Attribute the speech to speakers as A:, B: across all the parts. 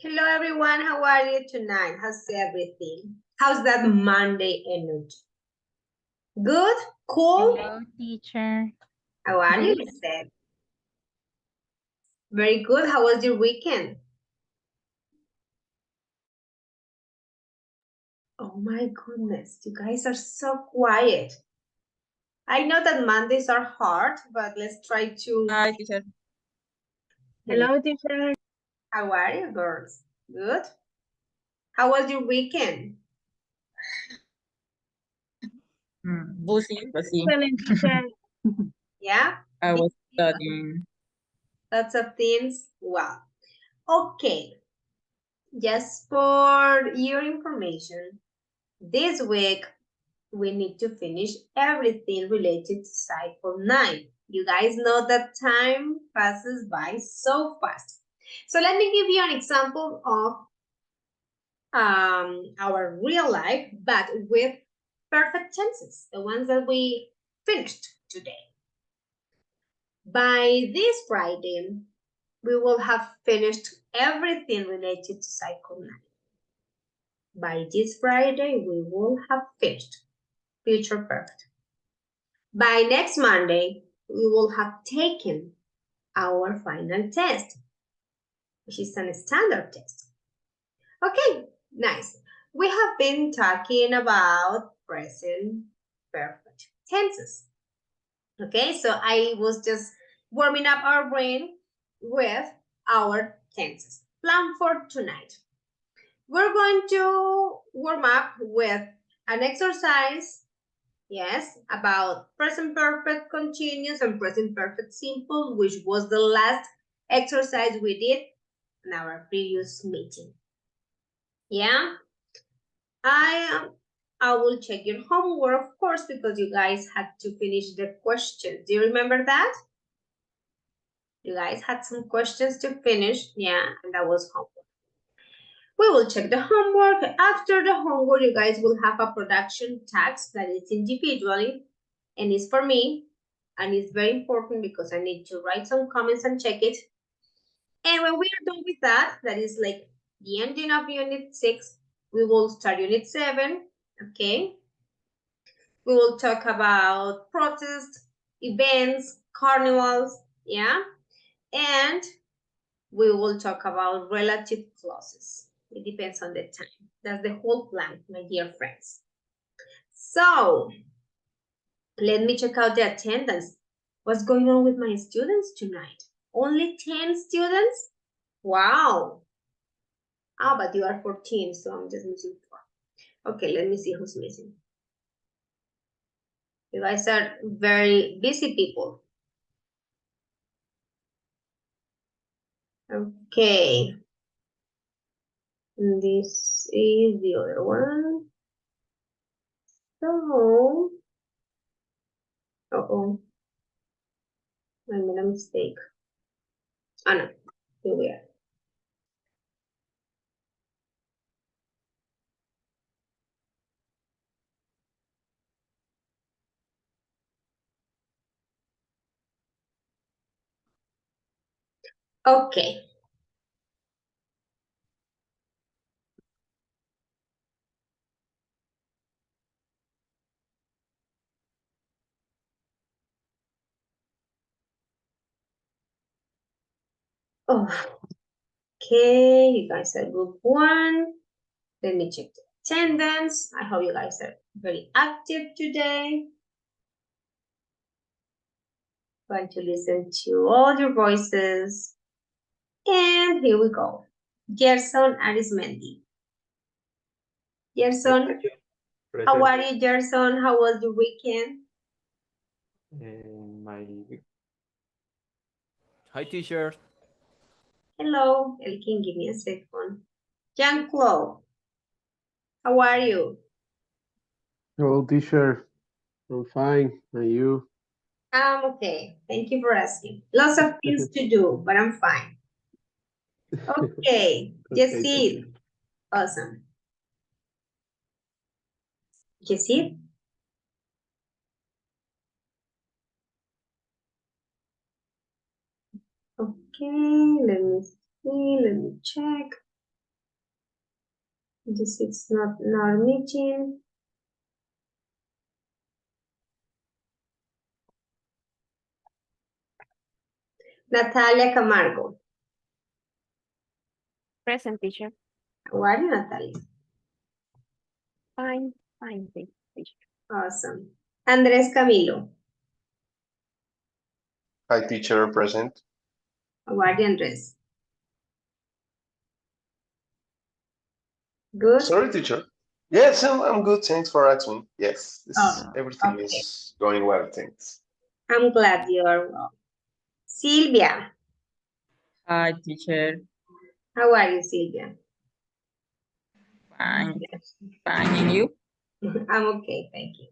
A: Hello everyone, how are you tonight? How's everything? How's that Monday energy? Good? Cool?
B: Hello, teacher.
A: How are you,
B: Good.
A: Lisette? Very good. How was your weekend? Oh my goodness, you guys are so quiet. I know that Mondays are hard, but let's try to...
C: Hi, teacher.
B: Hello, teacher.
A: How are you, girls? Good? How was your weekend?
C: Busy, but sí.
B: Excellent, teacher.
A: Yeah?
C: I was studying.
A: Lots of things? Wow. Okay. Just for your information, this week we need to finish everything related to cycle 9. You guys know that time passes by so fast. So let me give you an example of our real life, but with perfect tenses, the ones that we finished today. By this Friday, we will have finished everything related to cycle 9. By this Friday, we will have finished future perfect. By next Monday, we will have taken our final test, which is a standard test. Okay, nice. We have been talking about present perfect tenses. Okay, so I was just warming up our brain with our tenses. Plan for tonight. We're going to warm up with an exercise, yes, about present perfect continuous and present perfect simple, which was the last exercise we did in our previous meeting. Yeah, I will check your homework, of course, because you guys had to finish the questions. Do you remember that? You guys had some questions to finish, yeah, and that was homework. We will check the homework. After the homework, you guys will have a production task that is individually and it's for me. And it's very important because I need to write some comments and check it. And when we are done with that, that is like the ending of Unit 6, we will start Unit 7, okay? We will talk about protests, events, carnivals, yeah? And we will talk about relative clauses. It depends on the time. That's the whole plan, my dear friends. So, let me check out the attendance. What's going on with my students tonight? Only 10 students? Wow. Ah, but you are 14, so I'm just missing 4. Okay, let me see who's missing. You guys are very busy people. Okay. And this is the other one. So, uh-oh. I made a mistake. Oh no, here we are. Okay. Oh, okay, you guys are group 1. Let me check the attendance. I hope you guys are very active today. Going to listen to all your voices. And here we go. Gerson Arismendi. Gerson, how are you, Gerson? How was your weekend?
D: Hi, teacher.
A: Hello, Elkin, give me a second. Jean-Claude, how are you?
E: Hello, teacher. I'm fine. And you?
A: I'm okay. Thank you for asking. Lots of things to do, but I'm fine. Okay, Jessie. Awesome. Jessie? Okay, let me see, let me check. This is not in our meeting. Natalia Camargo.
B: Present, teacher.
A: How are you, Natalia?
B: Fine, thank you, teacher.
A: Awesome. Andrés Camilo.
D: Hi, teacher, present.
A: How are you, Andrés? Good?
D: Sorry, teacher. Yes, I'm good. Thanks for asking. Yes, everything
A: okay.
D: is going well. Thanks.
A: I'm glad you are well. Silvia.
C: Hi, teacher.
A: How are you, Silvia?
C: Fine. Fine, and you?
A: I'm okay, thank you.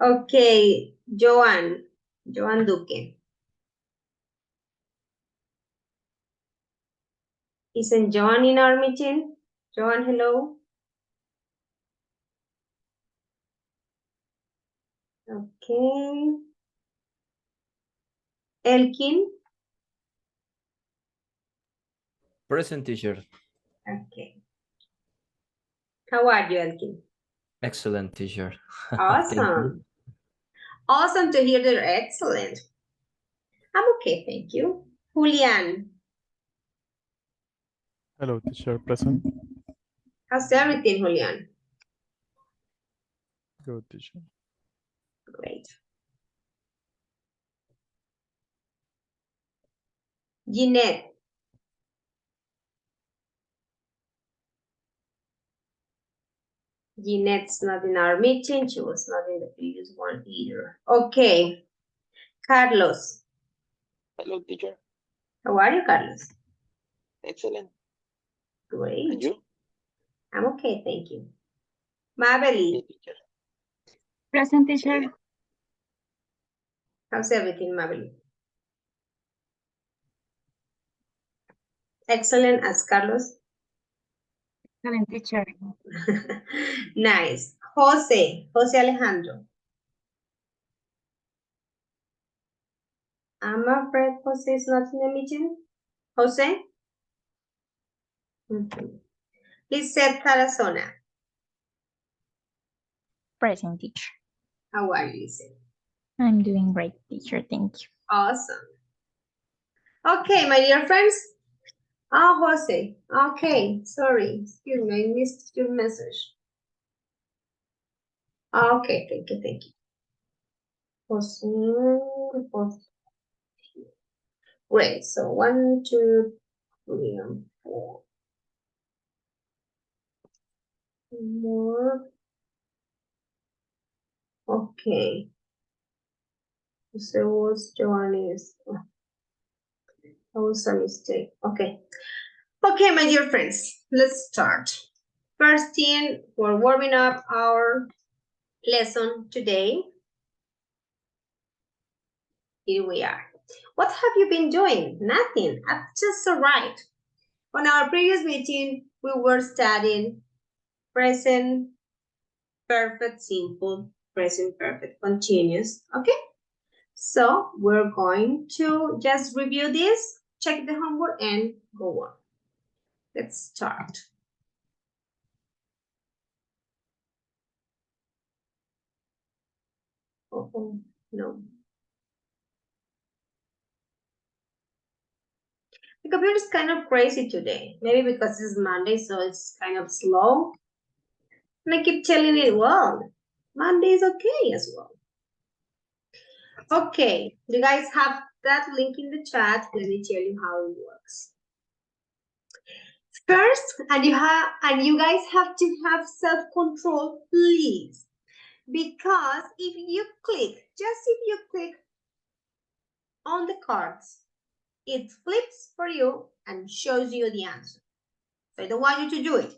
A: Okay, Joan Duque. Isn't Joan in our meeting? Joan, hello. Okay. Elkin.
F: Present, teacher.
A: Okay. How are you, Elkin?
F: Excellent, teacher. Thank
A: Awesome.
F: you.
A: Awesome to hear they're excellent. I'm okay, thank you. Julian,
G: Hello, teacher. Present.
A: how's everything, Julian?
G: Good, teacher.
A: Great. Jeanette. Jeanette's not in our meeting. She was not in the previous one either. Okay. Carlos.
H: Hello, teacher.
A: How are you, Carlos?
H: Excellent.
A: Great.
H: And you?
A: I'm okay, thank you. Mabeli,
H: Yes, teacher.
B: Present, teacher.
A: how's everything, Mabeli? Excellent as Carlos.
B: Excellent, teacher.
A: Nice. Jose Alejandro. I'm afraid Jose is not in the meeting. Jose? Lisette Tarazona.
I: Present, teacher.
A: How are you, Lisette?
I: I'm doing great, teacher. Thank you.
A: Awesome. Okay, my dear friends. Oh, Jose. Okay, sorry. Excuse me, I missed your message. Okay, thank you. Jose. Great, so 1, 2, 3, and 4. More. Okay. So what's Joanne's? That was a mistake. Okay. Okay, my dear friends, let's start. First thing, we're warming up our lesson today. Here we are. What have you been doing? Nothing. I've just arrived. On our previous meeting, we were studying present perfect simple, present perfect continuous. Okay? So we're going to just review this, check the homework, and go on. Let's start. Oh, no. The computer is kind of crazy today. Maybe because it's Monday, so it's kind of slow. And I keep telling it, well, Monday is okay as well. Okay, you guys have that link in the chat. Let me tell you how it works. First, and you guys have to have self-control, please. Because if you click on the cards, it flips for you and shows you the answer. So I don't want you to do it.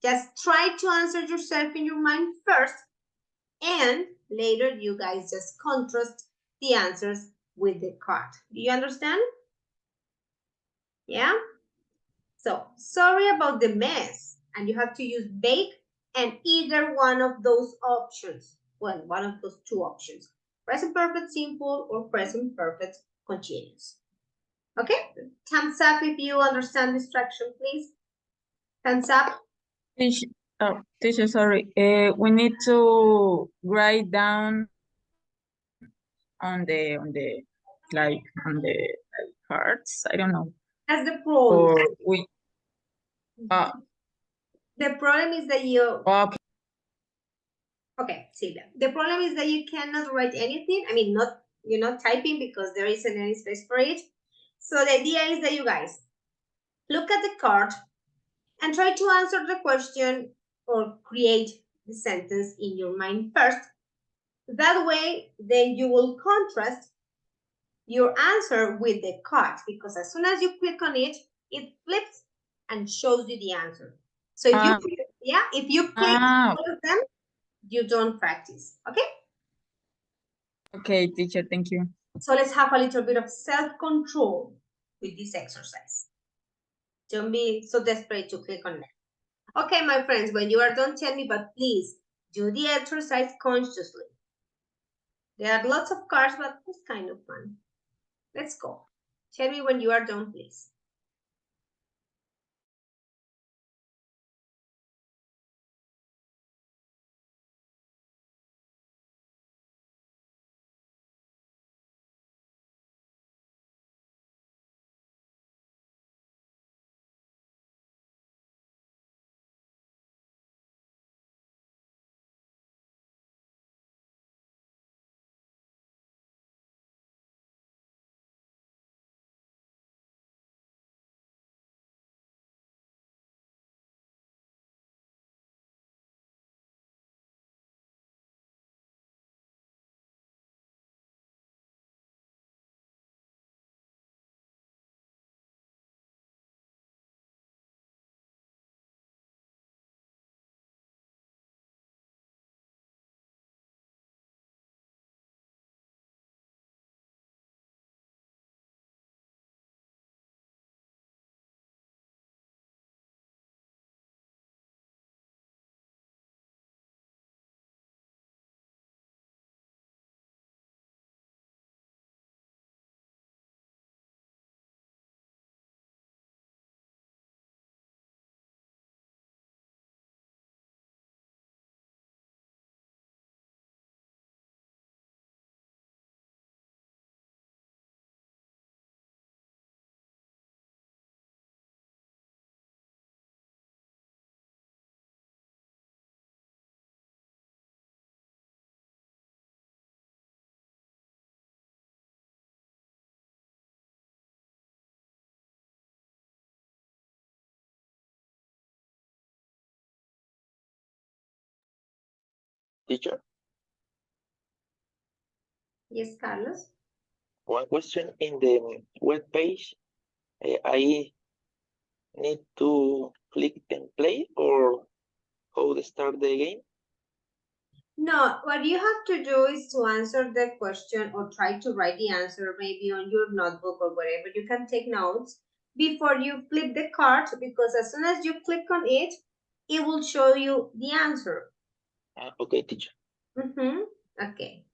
A: Just try to answer yourself in your mind first, and later you guys just contrast the answers with the card. Do you understand? Yeah? So, sorry about the mess. And you have to use bake and either one of those options. Well, one of those two options. Present perfect simple or present perfect continuous. Okay? Thumbs up if you understand the instruction, please. Thumbs up.
C: Oh, teacher, sorry. We need to write down on the like on the cards. I don't know.
A: That's the problem.
C: Or we.
A: The problem is that you,
C: Okay.
A: okay, Silvia. The problem is that you cannot write anything. I mean, not, you're not typing because there isn't any space for it. So the idea is that you guys look at the card and try to answer the question or create the sentence in your mind first. That way, then you will contrast your answer with the card, because as soon as you click on it, it flips and shows you the answer. So if if you click all of them, you don't practice. Okay?
C: Okay, teacher, thank you.
A: So let's have a little bit of self-control with this exercise. Don't be so desperate to click on that. Okay, my friends, when you are done, tell me, but please do the exercise consciously. There are lots of cards, but it's kind of fun. Let's go. Tell me when you are done, please.
H: Teacher,
A: Yes, Carlos?
H: one question in the web page. I need to click and play or how to start the game?
A: No, what you have to do is to answer the question or try to write the answer maybe on your notebook or wherever you can take notes before you flip the card, because as soon as you click on it, it will show you the answer.
H: Okay, teacher.
A: Okay.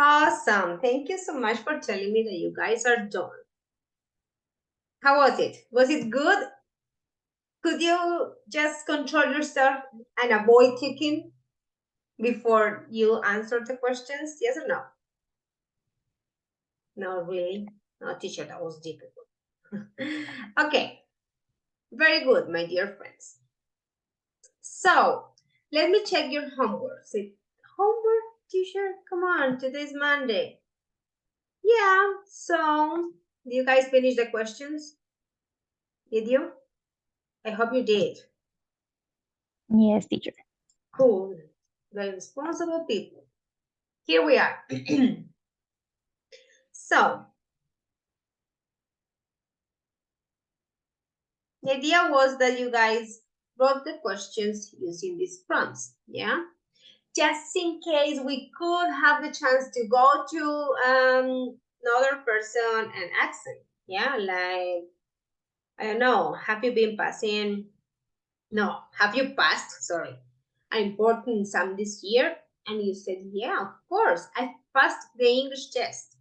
A: Awesome. Thank you so much for telling me that you guys are done. How was it? Was it good? Could you just control yourself and avoid clicking before you answer the questions? Yes or no? No, really? No, teacher, that was difficult. Okay. Very good, my dear friends. So, let me check your homework. Say, homework, teacher? Come on, today's Monday. Yeah, so, do you guys finish the questions? Did you? I hope you did.
I: Yes, teacher.
A: Cool. Very responsible people. Here we are. So, the idea was that you guys wrote the questions using these prompts, yeah? Just in case we could have the chance to go to another person and ask them, yeah? Like, I don't know, have you been passing, no, have you passed, sorry, an important exam this year? And you said, yeah, of course, I passed the English test.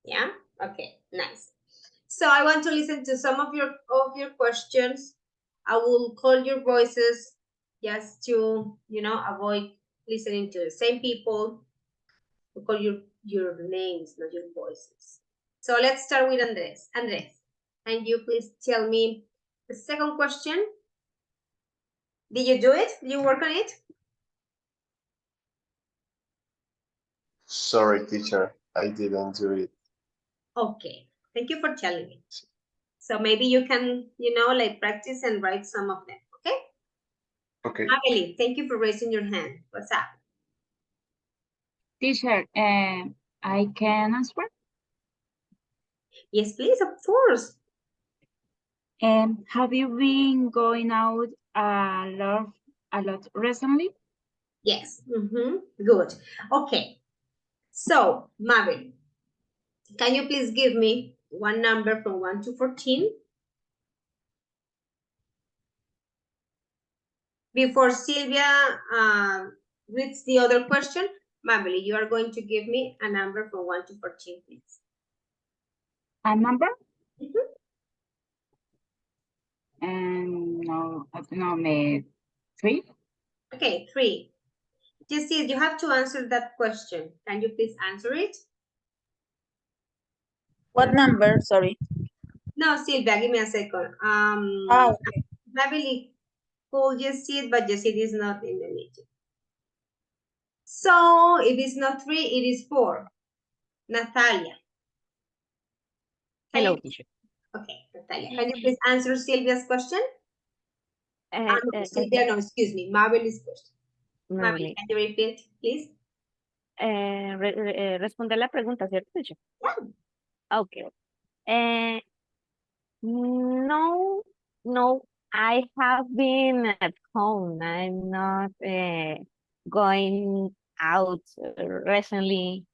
A: Yeah, okay, nice. So I want to listen to some of your questions. I will call your voices just to, avoid listening to the same people. We'll call your names, not your voices. So let's start with Andres. Andres, can you please tell me the second question? Did you do it? Did you work on it?
D: Sorry, teacher. I didn't do it.
A: Okay, thank you for telling me. So maybe you can, like practice and write some of them, okay?
D: Okay.
A: Amelie, thank you for raising your hand. What's up?
B: Teacher, I can answer.
A: Yes, please, of course.
B: Have you been going out a lot recently?
A: Yes, good. Okay, so Mabel, can you please give me one number from 1 to 14? Before Sylvia reads the other question, Mabel, you are going to give me a number from 1 to 14, please.
B: A number?
A: Mhm.
B: No, I don't know, maybe 3?
A: Okay, 3. Jessie, you have to answer that question. Can you please answer it?
C: What number? Sorry.
A: No, Sylvia, give me a second.
C: Okay.
A: Mabel could Jessie it, but Jessie is not in the meeting. So if it's not 3, it is 4. Natalia.
G: Hello, teacher.
A: Okay, Natalia, can you please answer Sylvia's question? Sylvia, no, excuse me, Marvel's question. Marvel, can you repeat, please?
G: Responder la pregunta, ¿cierto, teacher?
A: Yeah.
G: Okay. No, no, I have been at home. I'm not going out recently.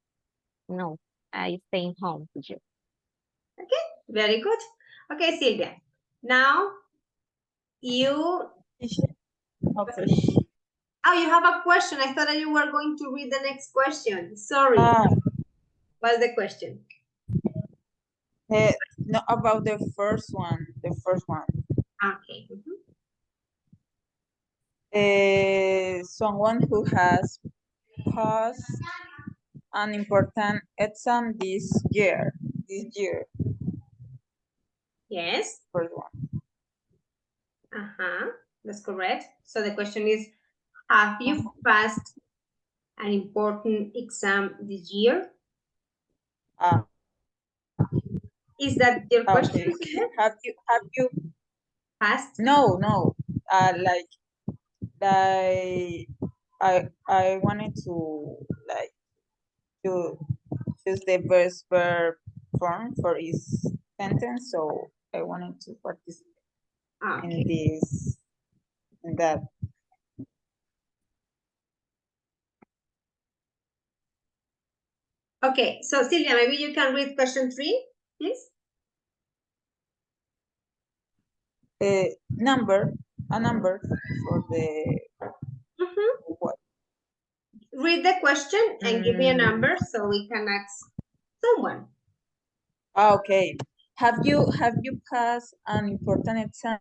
G: No, I stay home, teacher.
A: Okay, very good. Okay, Sylvia. Now you.
C: Okay.
A: Oh, you have a question. I thought that you were going to read the next question. Sorry. What's the question?
C: No, about the first one. The first one.
A: Okay.
C: Someone who has passed an important exam this year.
A: Yes.
C: First one.
A: That's correct. So the question is, have you passed an important exam this year? Is that your question?
C: Okay. Have you
A: Passed?
C: No. Like I wanted to like to choose the best verb form for each sentence, so I wanted to participate in that.
A: Okay, so Sylvia, maybe you can read question 3, please.
C: A number for the what?
A: read the question and give me a number so we can ask someone.
C: Okay. Have you passed an important exam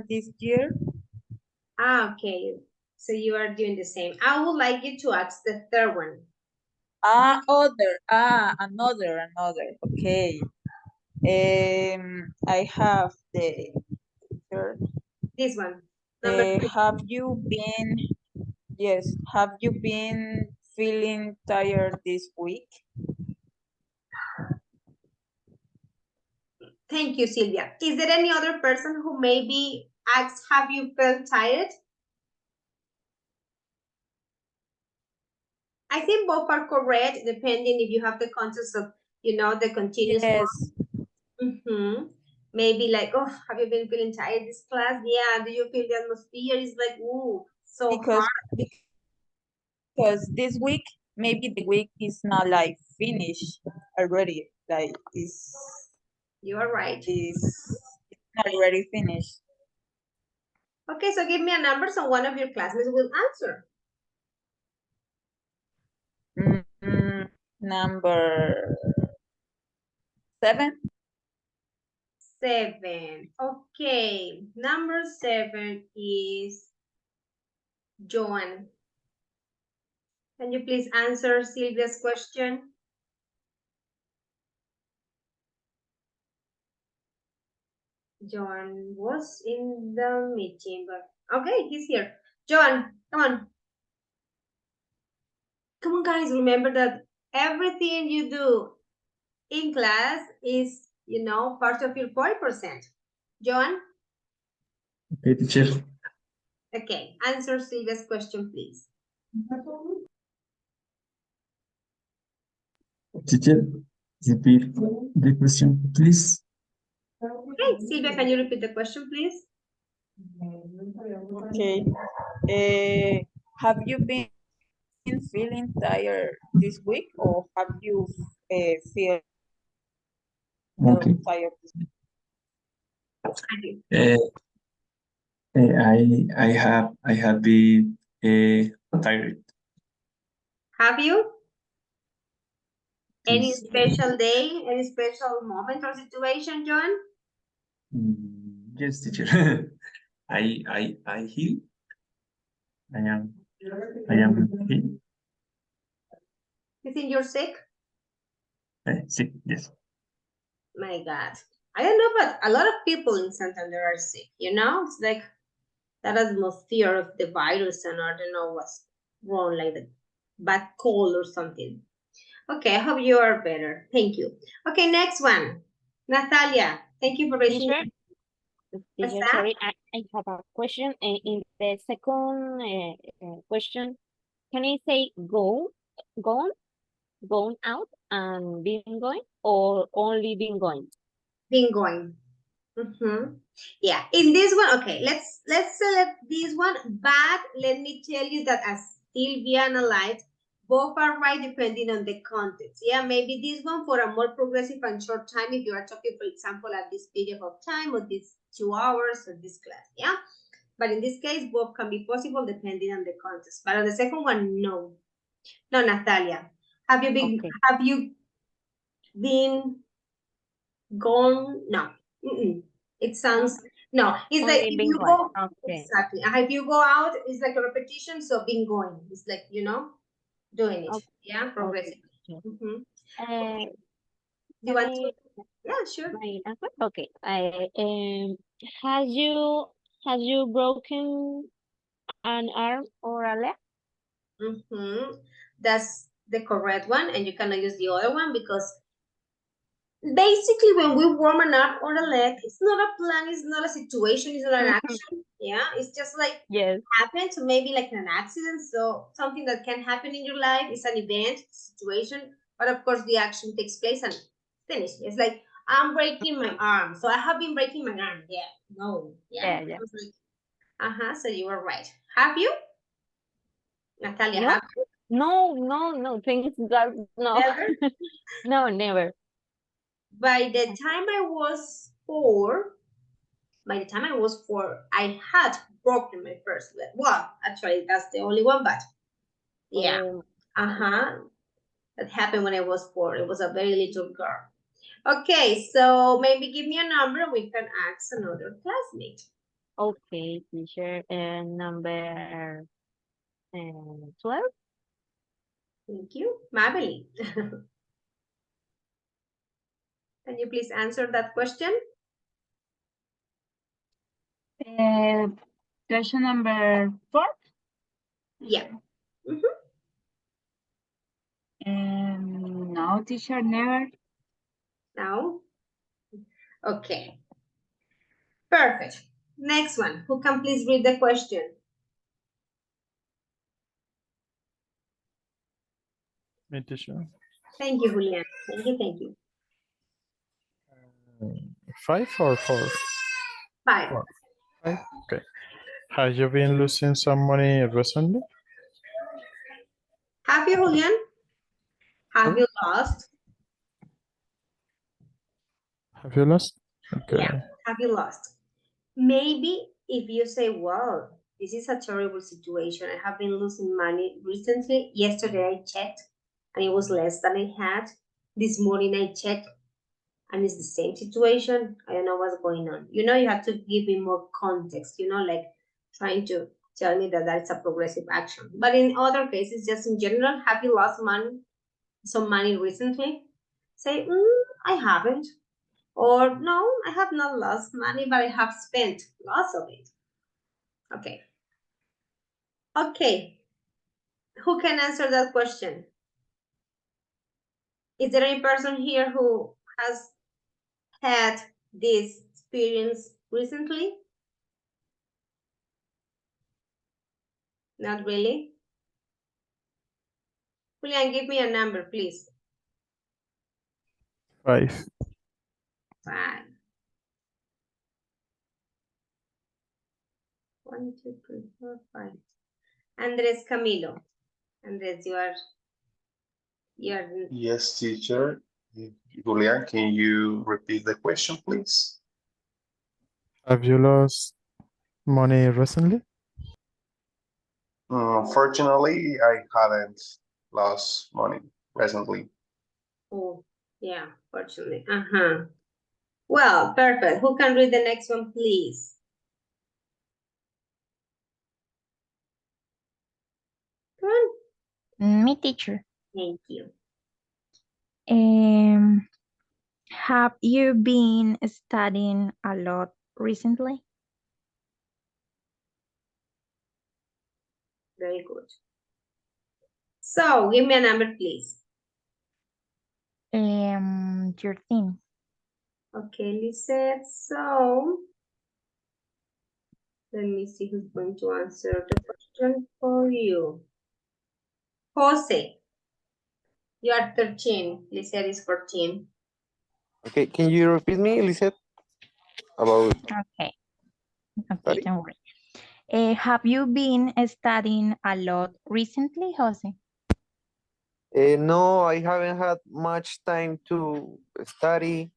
C: this year?
A: Okay. So you are doing the same. I would like you to ask the third one.
C: Another. Okay. I have the third.
A: This one. Number 3.
C: Have you been feeling tired this week?
A: Thank you, Sylvia. Is there any other person who maybe asks, have you felt tired? I think both are correct, depending if you have the context of, the continuous
C: Yes.
A: form. Maybe like, oh, have you been feeling tired this class? Yeah. Do you feel the atmosphere is like, ooh, so hard?
C: Because this week, maybe the week is not like finished already. Like
A: You are right.
C: it's not already finished.
A: Okay, so give me a number so one of your classmates will answer.
C: Number 7.
A: 7. Okay, number 7 is Joan. Can you please answer Sylvia's question? John was in the meeting, but okay, he's here. John, come on. Come on, guys, remember that everything you do in class is, part of your 40%. John?
J: Okay, teacher.
A: Okay, answer Sylvia's question, please.
J: Teacher, repeat the question, please.
A: Okay, Sylvia, can you repeat the question, please?
C: Okay. Have you been feeling tired this week, or have you feel tired this week?
J: I have been tired.
A: Have you? Any
J: Yes.
A: special day, any special moment or situation, John?
J: Yes, teacher. I heal. I am heal.
A: You think you're sick?
J: Sick, yes.
A: My God. I don't know, but a lot of people in Santander are sick, It's like that atmosphere of the virus, and I don't know what's wrong, like the bad cold or something. Okay, I hope you are better. Thank you. Okay, next one. Natalia, thank you for raising.
G: Teacher, sorry, I have a question. In the second question, can I say gone out, and been going, or only been going?
A: Been going. Yeah, in this one, okay, let's select this one, but let me tell you that as Sylvia analyzed, both are right depending on the context. Yeah, maybe this one for a more progressive and short time if you are talking, for example, at this period of time or these 2 hours or this class. Yeah, but in this case, both can be possible depending on the context. But on the second one, no. No, Natalia, have you been gone? No. It sounds no. It's
G: Only
A: like if
G: been
A: you
G: going.
A: go
G: Okay.
A: exactly. If you go out, it's like a repetition. So being going, it's like doing it.
G: Okay.
A: Yeah, progressively.
G: Okay.
A: You want to? Yeah, sure.
G: My answer? Okay. Has you broken an arm or a leg?
A: That's the correct one, and you cannot use the other one because basically when we warm up on a leg, it's not a plan, it's not a situation, it's not an action. Yeah, it's just like happens, so maybe like an accident. So something that can happen in your life is an event, situation, but of course the action takes place and finish. It's like I'm breaking my arm, so I have been breaking my arm. Yeah, no, yeah. So you were right. Have you, Natalia?
G: No,
A: have you?
G: no. Thanks God, no.
A: Never?
G: No, never.
A: By the time I was 4, I had broken my first leg. Well, actually, that's the only one, but Yeah. That happened when I was 4. It was a very little girl. Okay, so maybe give me a number. We can ask another classmate.
G: Okay, teacher. Number 12.
A: Thank you, Mabel. Can you please answer that question?
B: Question number 4.
A: Yeah.
B: No, teacher, never.
A: No? Okay. Perfect. Next one. Who can please read the question?
K: Me, teacher.
A: Thank you, Julian. Thank you.
K: 5 or 4?
A: 5.
K: 5. Okay. Have you been losing some money recently?
A: Have you, Julian? Have you lost?
K: Have you lost? Okay.
A: Yeah. Have you lost? Maybe if you say, well, this is a terrible situation. I have been losing money recently. Yesterday I checked and it was less than I had. This morning I checked and it's the same situation. I don't know what's going on. You have to give me more context, like trying to tell me that that's a progressive action. But in other cases, just in general, have you lost some money recently? Say, I haven't. Or no, I have not lost money, but I have spent lots of it. Okay. Okay. Who can answer that question? Is there any person here who has had this experience recently? Not really. Julian, give me a number, please.
K: 5.
A: 5. 1, 2, 3, 4, 5. Andres Camilo. Andres, you are.
D: Yes, teacher. Julian, can you repeat the question, please?
K: Have you lost money recently?
D: Fortunately, I haven't lost money recently.
A: Oh, yeah, fortunately. Well, perfect. Who can read the next one, please? Come on.
I: Me, teacher.
A: Thank you.
I: Have you been studying a lot recently?
A: Very good. So, give me a number, please.
I: 13.
A: Okay, Lisette. So, let me see who's going to answer the question for you. Jose, you are 13. Lisette is 14.
L: Okay, can you repeat me, Lisette? About
I: Okay,
L: study?
I: don't worry. Have you been studying a lot recently, Jose?
L: No, I haven't had much time to study.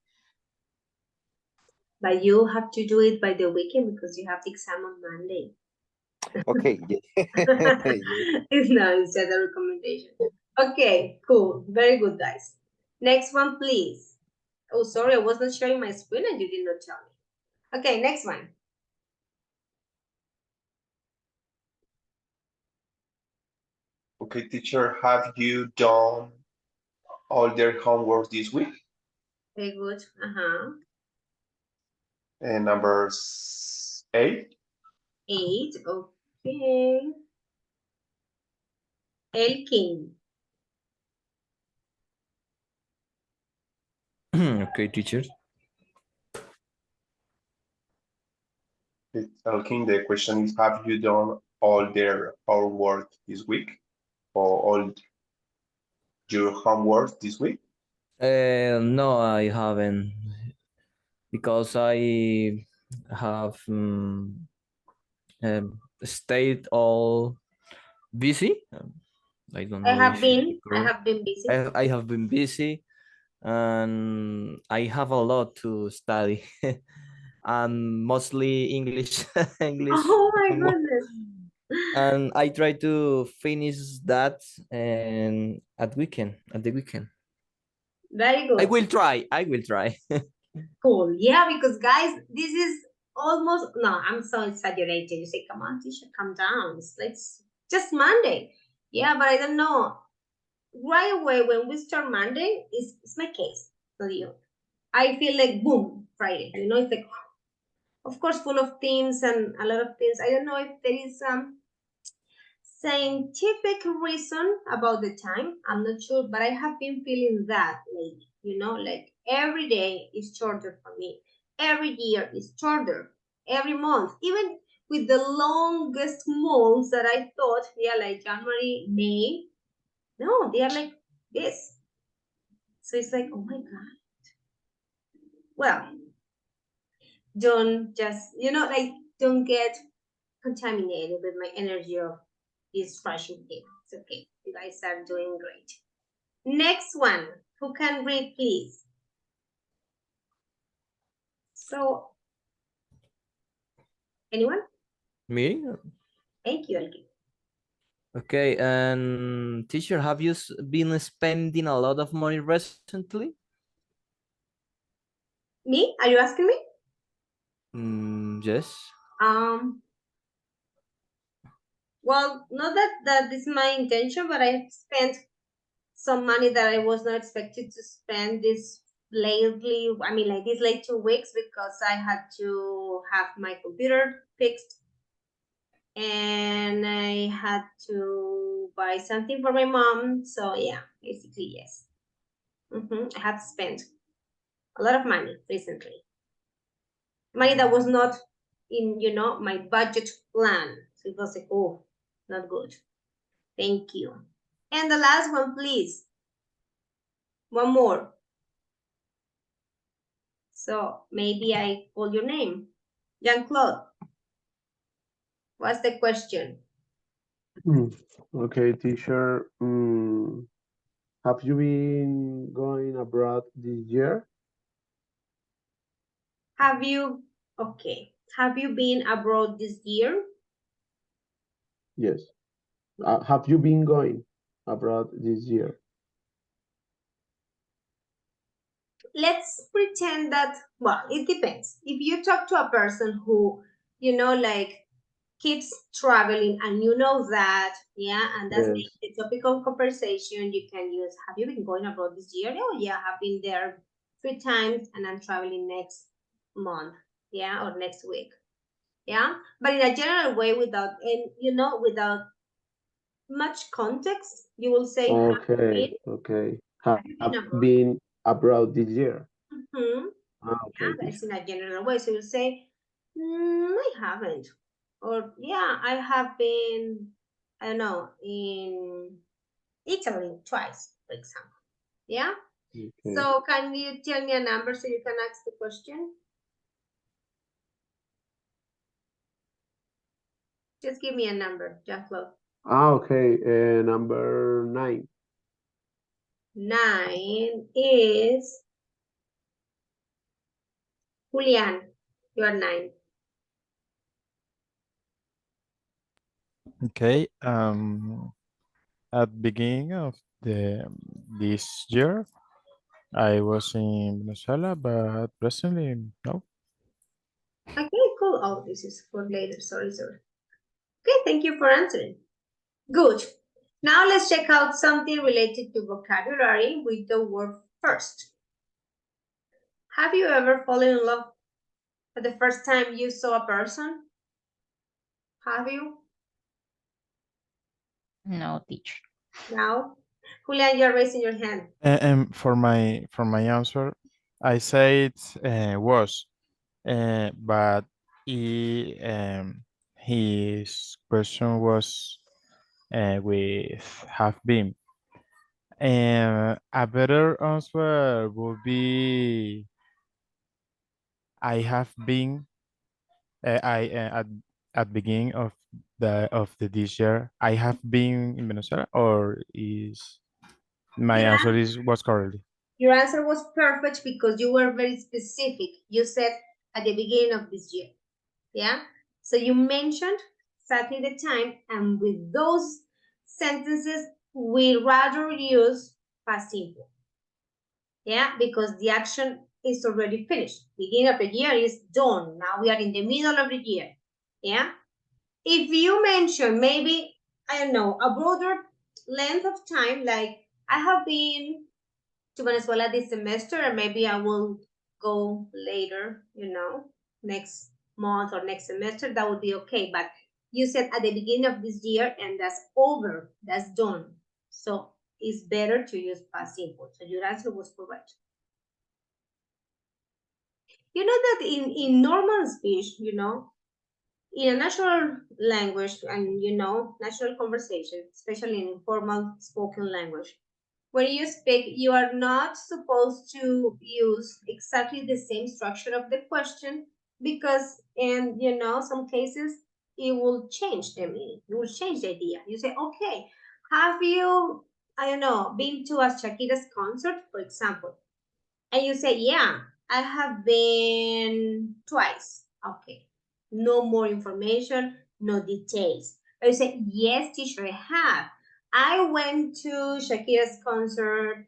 A: But you have to do it by the weekend because you have the exam on Monday.
L: Okay.
A: It's just a recommendation. Okay, cool. Very good, guys. Next one, please. Oh, sorry, I was not showing my screen and you did not tell me. Okay, next one.
D: Okay, teacher, have you done all their homework this week?
A: Very good.
D: And number 8.
A: 8. Okay. Elkin.
F: Okay, teacher.
D: Elkin, the question is, have you done all their homework this week? Or all your homework this week?
F: No, I haven't, because I have stayed all busy. I don't
A: I
F: know
A: have
F: if it's
A: been
F: correct.
A: busy.
F: I have been busy, and I have a lot to study, and mostly English. English.
A: Oh my goodness.
F: And I try to finish that and at the weekend.
A: Very good.
F: I will try.
A: Cool. Yeah, because guys, this is almost, no, I'm so exaggerated. You say, come on, teacher, calm down. It's just Monday. Yeah, but I don't know. Right away, when we start Monday, it's my case, not you. I feel like, boom, Friday. You know, it's like, of course, full of themes and a lot of things. I don't know if there is some scientific reason about the time. I'm not sure, but I have been feeling that lately. You know, like every day is shorter for me. Every year is shorter. Every month, even with the longest months that I thought, yeah, like January, May. No, they are like this. So it's like, oh my God. Well, don't just, like, don't get contaminated with my energy of this rushing thing. It's okay. You guys are doing great. Next one. Who can read, please? So, anyone?
F: Me?
A: Thank you, Elke.
F: Okay, and teacher, have you been spending a lot of money recently?
A: Me? Are you asking me?
F: Yes.
A: Well, not that is my intention, but I spent some money that I was not expected to spend this lately. I mean, like these late 2 weeks, because I had to have my computer fixed and I had to buy something for my mom. So yeah, basically yes. I had to spend a lot of money recently. Money that was not in, my budget plan. So it was like, oh, not good. Thank you. And the last one, please. One more. So maybe I call your name. Jean-Claude. What's the question?
E: Okay, teacher. Have you been going abroad this year?
A: Have you been abroad this year?
E: Yes. Have you been going abroad this year?
A: Let's pretend that, well, it depends. If you talk to a person who, like keeps traveling and you know that, yeah, and that's
E: Yes.
A: the topic of conversation, you can use, have you been going abroad this year? Oh yeah, I've been there 3 times and I'm traveling next month, yeah, or next week. Yeah, but in a general way, without much context, you will say,
E: Okay. Have
A: have you been abroad?
E: been abroad this year?
A: Yeah,
E: Okay,
A: that's
E: teacher.
A: in a general way. So you say, I haven't. Or, yeah, I have been, I don't know, in Italy twice, for example. Yeah?
E: Okay.
A: So can you tell me a number so you can ask the question? Just give me a number, Jean-Claude.
E: Okay. Number 9.
A: 9 is Julian. You are 9.
K: Okay. At beginning of this year, I was in Venezuela, but recently, no.
A: Okay, cool. Oh, this is for later. Sorry. Okay, thank you for answering. Good. Now let's check out something related to vocabulary with the word first. Have you ever fallen in love at the first time you saw a person? Have you?
I: No, teacher.
A: No? Julian, you're raising your hand.
K: And for my answer, I said was, but his question was with have been. And a better answer would be I have been I at beginning of the this year I have been in Venezuela, or is my
A: Yeah.
K: answer is was correctly.
A: Your answer was perfect because you were very specific. You said at the beginning of this year. Yeah? So you mentioned exactly the time, and with those sentences, we rather use past simple. Yeah, because the action is already finished. Beginning of the year is done. Now we are in the middle of the year. Yeah. If you mention maybe, I don't know, a broader length of time, like I have been to Venezuela this semester, and maybe I will go later, next month or next semester, that would be okay. But you said at the beginning of this year, and that's over, that's done. So it's better to use past simple. So your answer was correct. You know that in normal speech, in a natural language and, natural conversation, especially in informal spoken language, when you speak, you are not supposed to use exactly the same structure of the question because in, some cases, it will change the meaning. It will change the idea. You say, okay, have you, I don't know, been to a Shakira's concert, for example? And you say, yeah, I have been twice. Okay. No more information, no details. Or you say, yes, teacher, I have. I went to Shakira's concert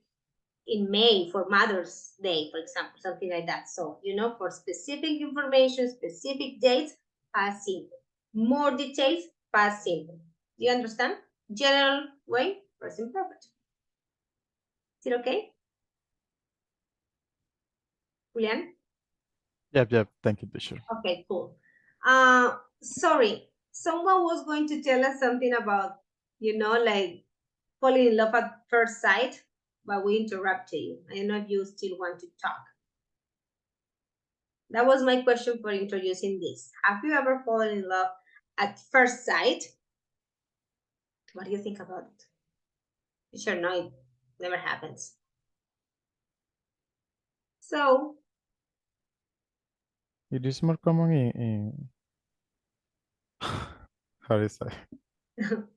A: in May for Mother's Day, for example, something like that. So, for specific information, specific dates, past simple. More details, past simple. Do you understand? General way, present perfect. Is it okay? Julian?
K: Yep. Thank you, teacher.
A: Okay, cool. Sorry, someone was going to tell us something about, like falling in love at first sight, but we interrupted you. I don't know if you still want to talk. That was my question for introducing this. Have you ever fallen in love at first sight? What do you think about it? Sure, no, it never happens. So,
K: It is more common in how do you say?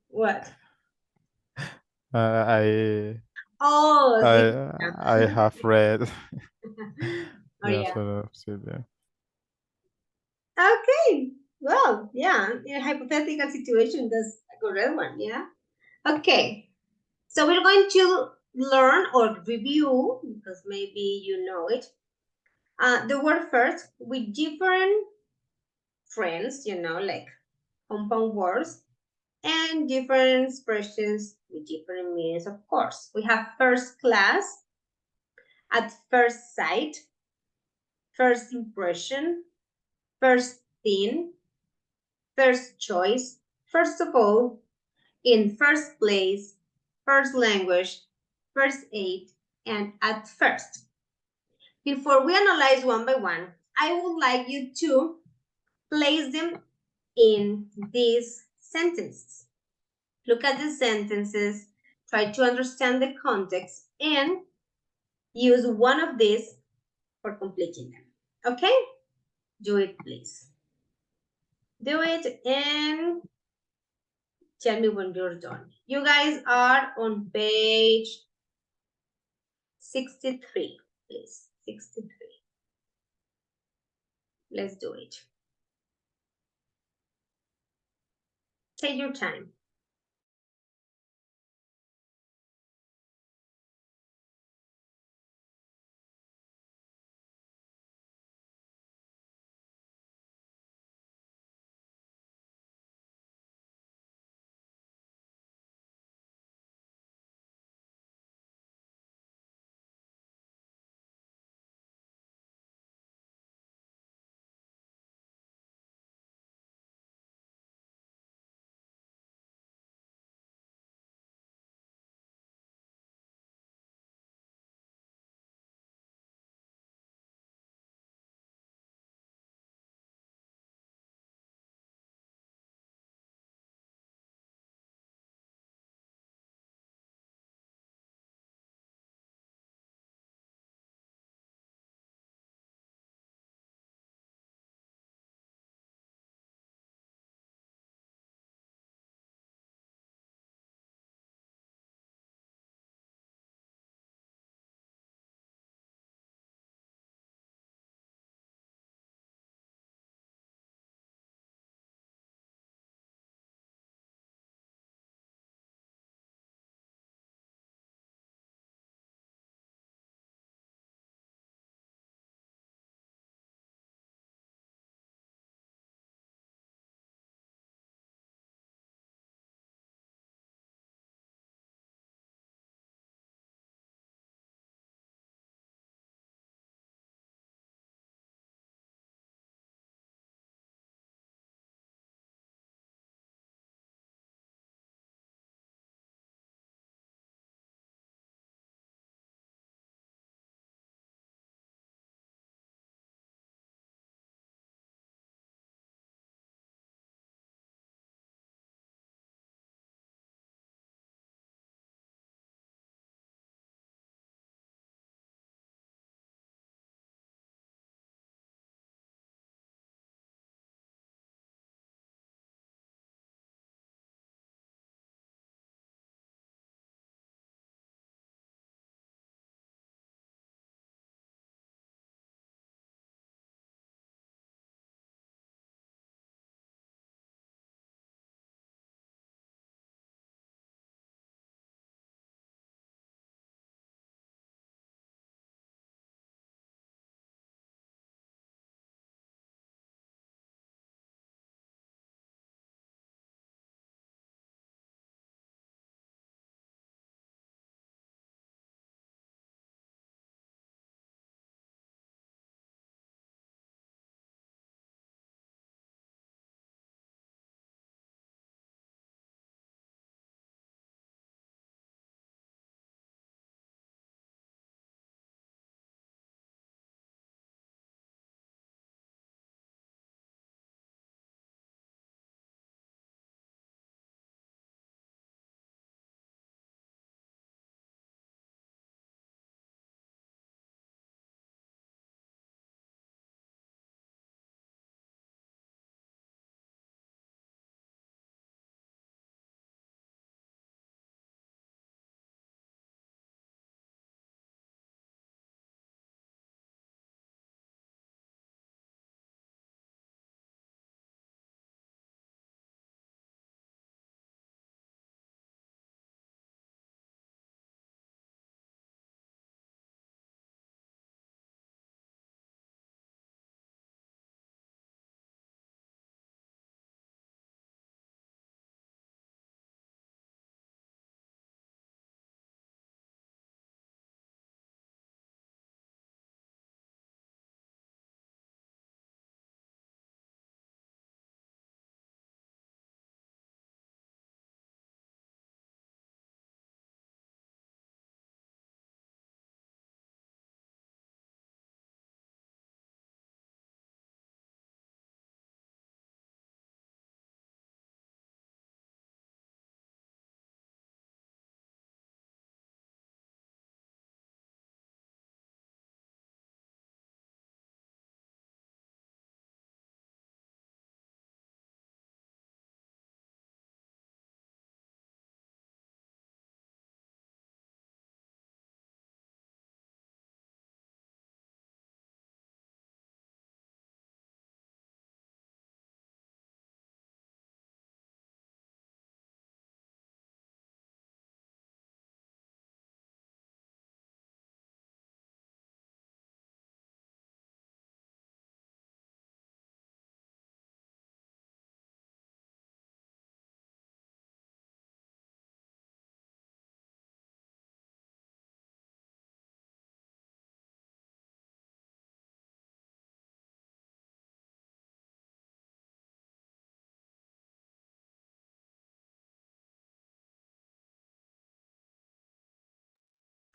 A: what?
K: I
A: Oh,
K: I have read
A: oh, yeah.
K: sort of see there.
A: Okay. Well, yeah, in a hypothetical situation, that's a good one, yeah? Okay. So we're going to learn or review, because maybe you know it, the word first with different friends, like compound words, and different expressions with different meanings, of course. We have first class, at first sight, first impression, first thing, first choice, first of all, in first place, first language, first aid, and at first. Before we analyze one by one, I would like you to place them in these sentences. Look at the sentences, try to understand the context, and use one of these for completing them. Okay? Do it, please. Do it and tell me when you're done. You guys are on page 63, please. 63. Let's do it. Take your time.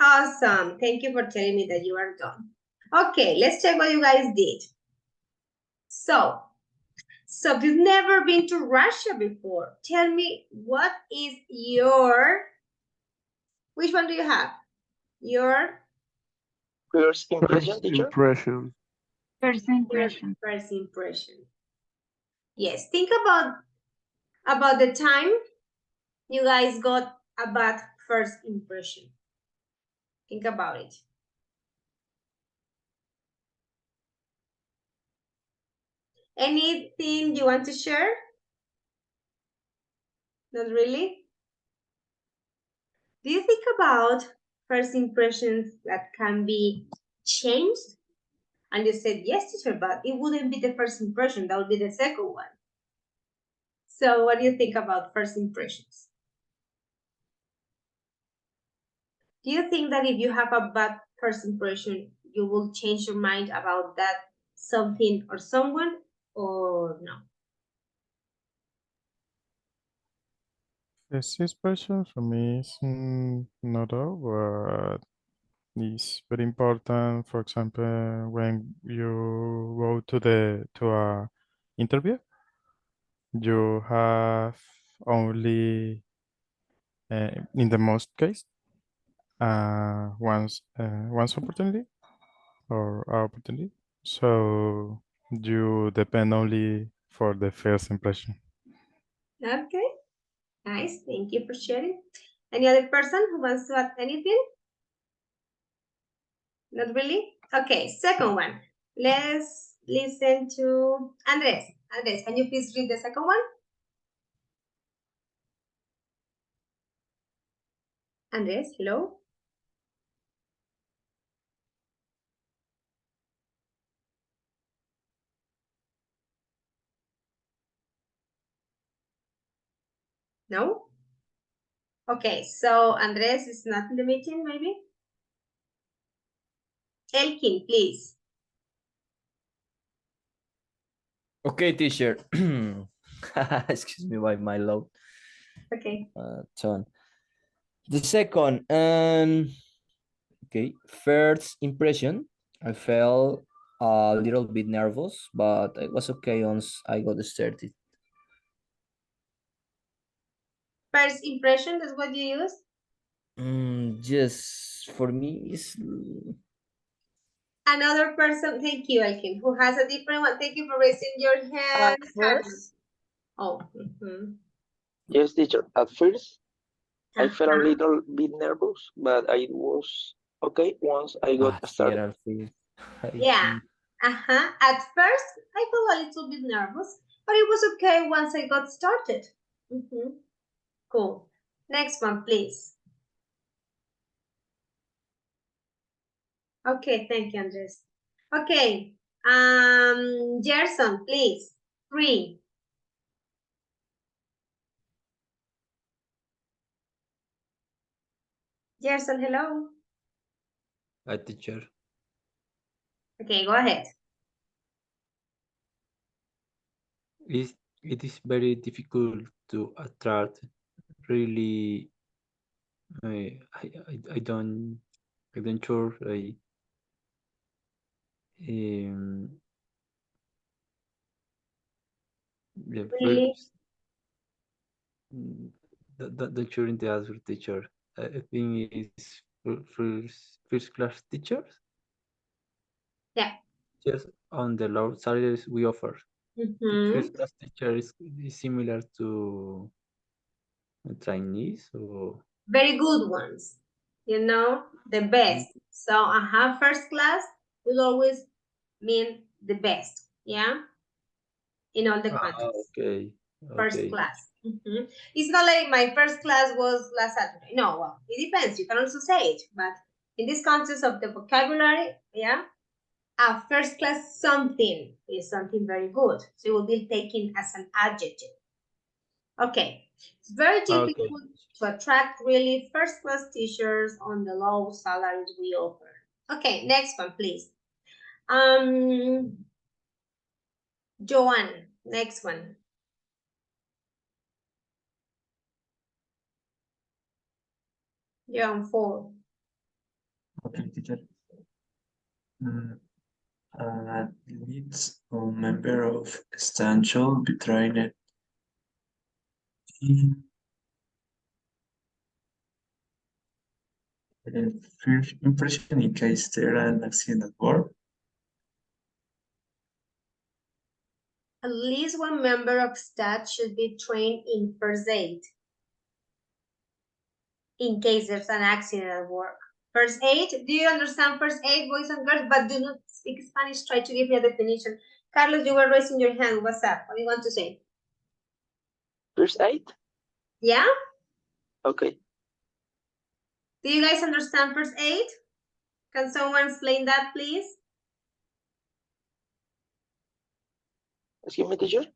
A: Awesome. Thank you for telling me that you are done. Okay, let's check what you guys did. So you've never been to Russia before. Tell me, what is your, which one do you have? Your
H: First impression,
E: First
H: teacher?
E: impression.
B: First impression.
A: First impression. Yes, think about the time you guys got a bad first impression. Think about it. Anything you want to share? Not really? Do you think about first impressions that can be changed? And you said, yes, teacher, but it wouldn't be the first impression. That would be the second one. So what do you think about first impressions? Do you think that if you have a bad first impression, you will change your mind about that something or someone, or no?
K: This expression for me is not all, but it's very important. For example, when you go to a interview, you have only, in the most case, once opportunity or opportunity. So you depend only for the first impression.
A: Okay, nice. Thank you for sharing. Any other person who wants to add anything? Not really? Okay, second one. Let's listen to Andres. Andres, can you please read the second one? Andres, hello? No? Okay, so Andres is not in the meeting, maybe? Elkin, please.
F: Okay, teacher. Excuse me by my loud
A: Okay.
F: tone. The second, okay, first impression, I felt a little bit nervous, but it was okay once I got started.
A: First impression, that's what you use?
F: Yes, for me, it's
A: Another person, thank you, Elkin, who has a different one. Thank you for raising your hand.
C: At first,
A: Oh.
H: Yes, teacher. At first, I felt a
A: Uh-huh.
H: little bit nervous, but I was okay once I got started.
A: Yeah. At first, I felt a little bit nervous, but it was okay once I got started. Cool. Next one, please. Okay, thank you, Andres. Okay, Gerson, please. 3. Gerson, hello.
F: Hi, teacher.
A: Okay, go ahead.
M: It is very difficult to attract really. I don't sure the
A: Really?
M: first the sure in the answer, teacher. I think it's first class teachers.
A: Yeah.
M: Just on the low salaries we offer. First class teacher is similar to trainees or
A: Very good ones, you know, the best. So first class will always mean the best, yeah, in all the countries.
M: okay.
A: First class. It's not like my first class was last Saturday. No, well, it depends. You can also say it, but in this context of the vocabulary, yeah, a first class something is something very good. So it will be taken as an adjective. Okay, it's very difficult to attract really first class teachers on the low salaries we offer. Okay, next one, please. Joanne, next one. Joanne, 4.
J: Okay, teacher. Leads or member of stand shall be trained in first impression in case there an accident at work.
A: At least one member of staff should be trained in first aid in case there's an accident at work. First aid, do you understand first aid, boys and girls? But do not speak Spanish, try to give me a definition. Carlos, you were raising your hand, what's up? What do you want to say?
H: First aid?
A: Yeah?
H: Okay.
A: Do you guys understand first aid? Can someone explain that, please?
H: Excuse me, teacher?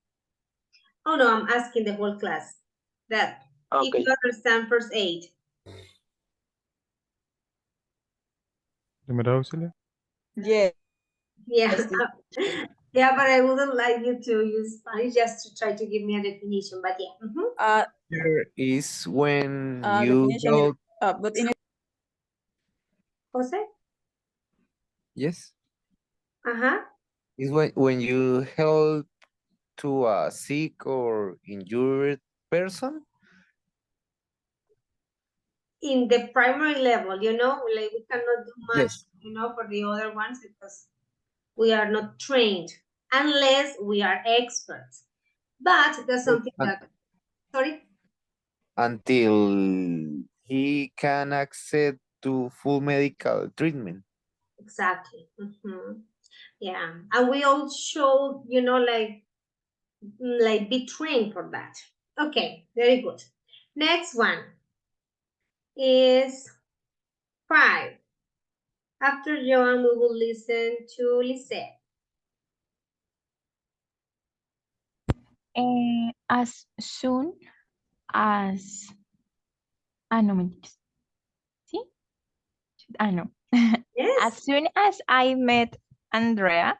A: Oh no, I'm asking the whole class. That if
H: Okay.
A: you understand first aid.
K: Primer auxilio.
C: Yeah.
A: Yeah.
C: Yes,
A: Yeah, but I wouldn't like you to use Spanish just to try to give me a definition, but yeah.
L: Here is when you
C: definition is,
L: help.
C: but in
A: Jose?
L: Yes,
A: Uh-huh.
L: is when you help to a sick or injured person.
A: In the primary level, you know, like we cannot do much,
L: Yes.
A: you know, for the other ones because we are not trained unless we are experts. But there's something that, sorry?
L: Until he can access to full medical treatment.
A: Exactly. Yeah. And we all should, you know, like be trained for that. Okay, very good. Next one is 5. After Joan, we will listen to Lisette.
I: As soon as no mentiras. ¿Sí? No.
A: Yes.
I: As soon as I met Andrea,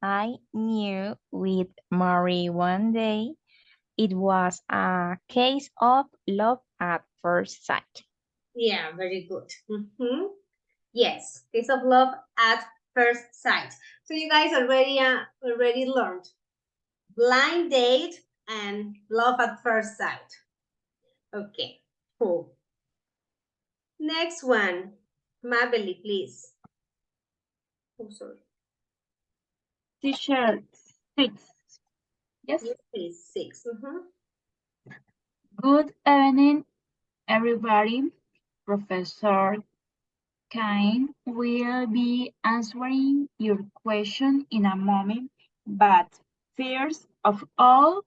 I: I knew with Marie one day it was a case of love at first sight.
A: Yeah, very good. Yes, case of love at first sight. So you guys already learned blind date and love at first sight. Okay, cool. Next one, Mabel, please. Oh, sorry.
B: Teacher 6. Yes.
A: Yes, please, 6.
B: Good evening, everybody. Professor Cain will be answering your question in a moment, but first of all,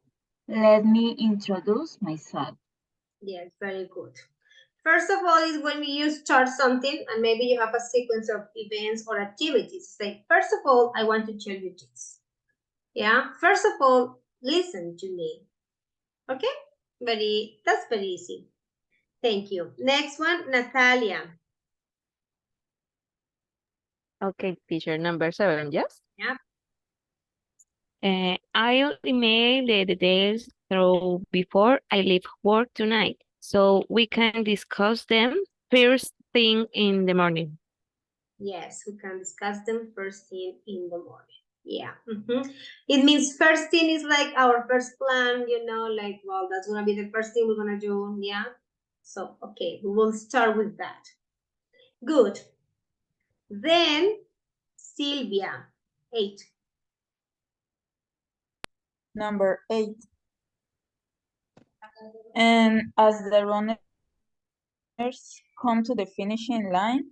B: let me introduce myself.
A: Yes, very good. First of all is when you start something and maybe you have a sequence of events or activities. Say, first of all, I want to tell you this. Yeah, first of all, listen to me. Okay, that's very easy. Thank you. Next one, Natalia.
G: Okay, teacher, number 7, yes?
A: Yeah.
G: I'll email the details through before I leave work tonight, so we can discuss them first thing in the morning.
A: Yes, we can discuss them first thing in the morning. Yeah. It means first thing is like our first plan, you know, like, well, that's going to be the first thing we're going to do. Yeah. So, okay, we will start with that. Good. Then, Sylvia, 8.
C: number 8. And as the runners come to the finishing line,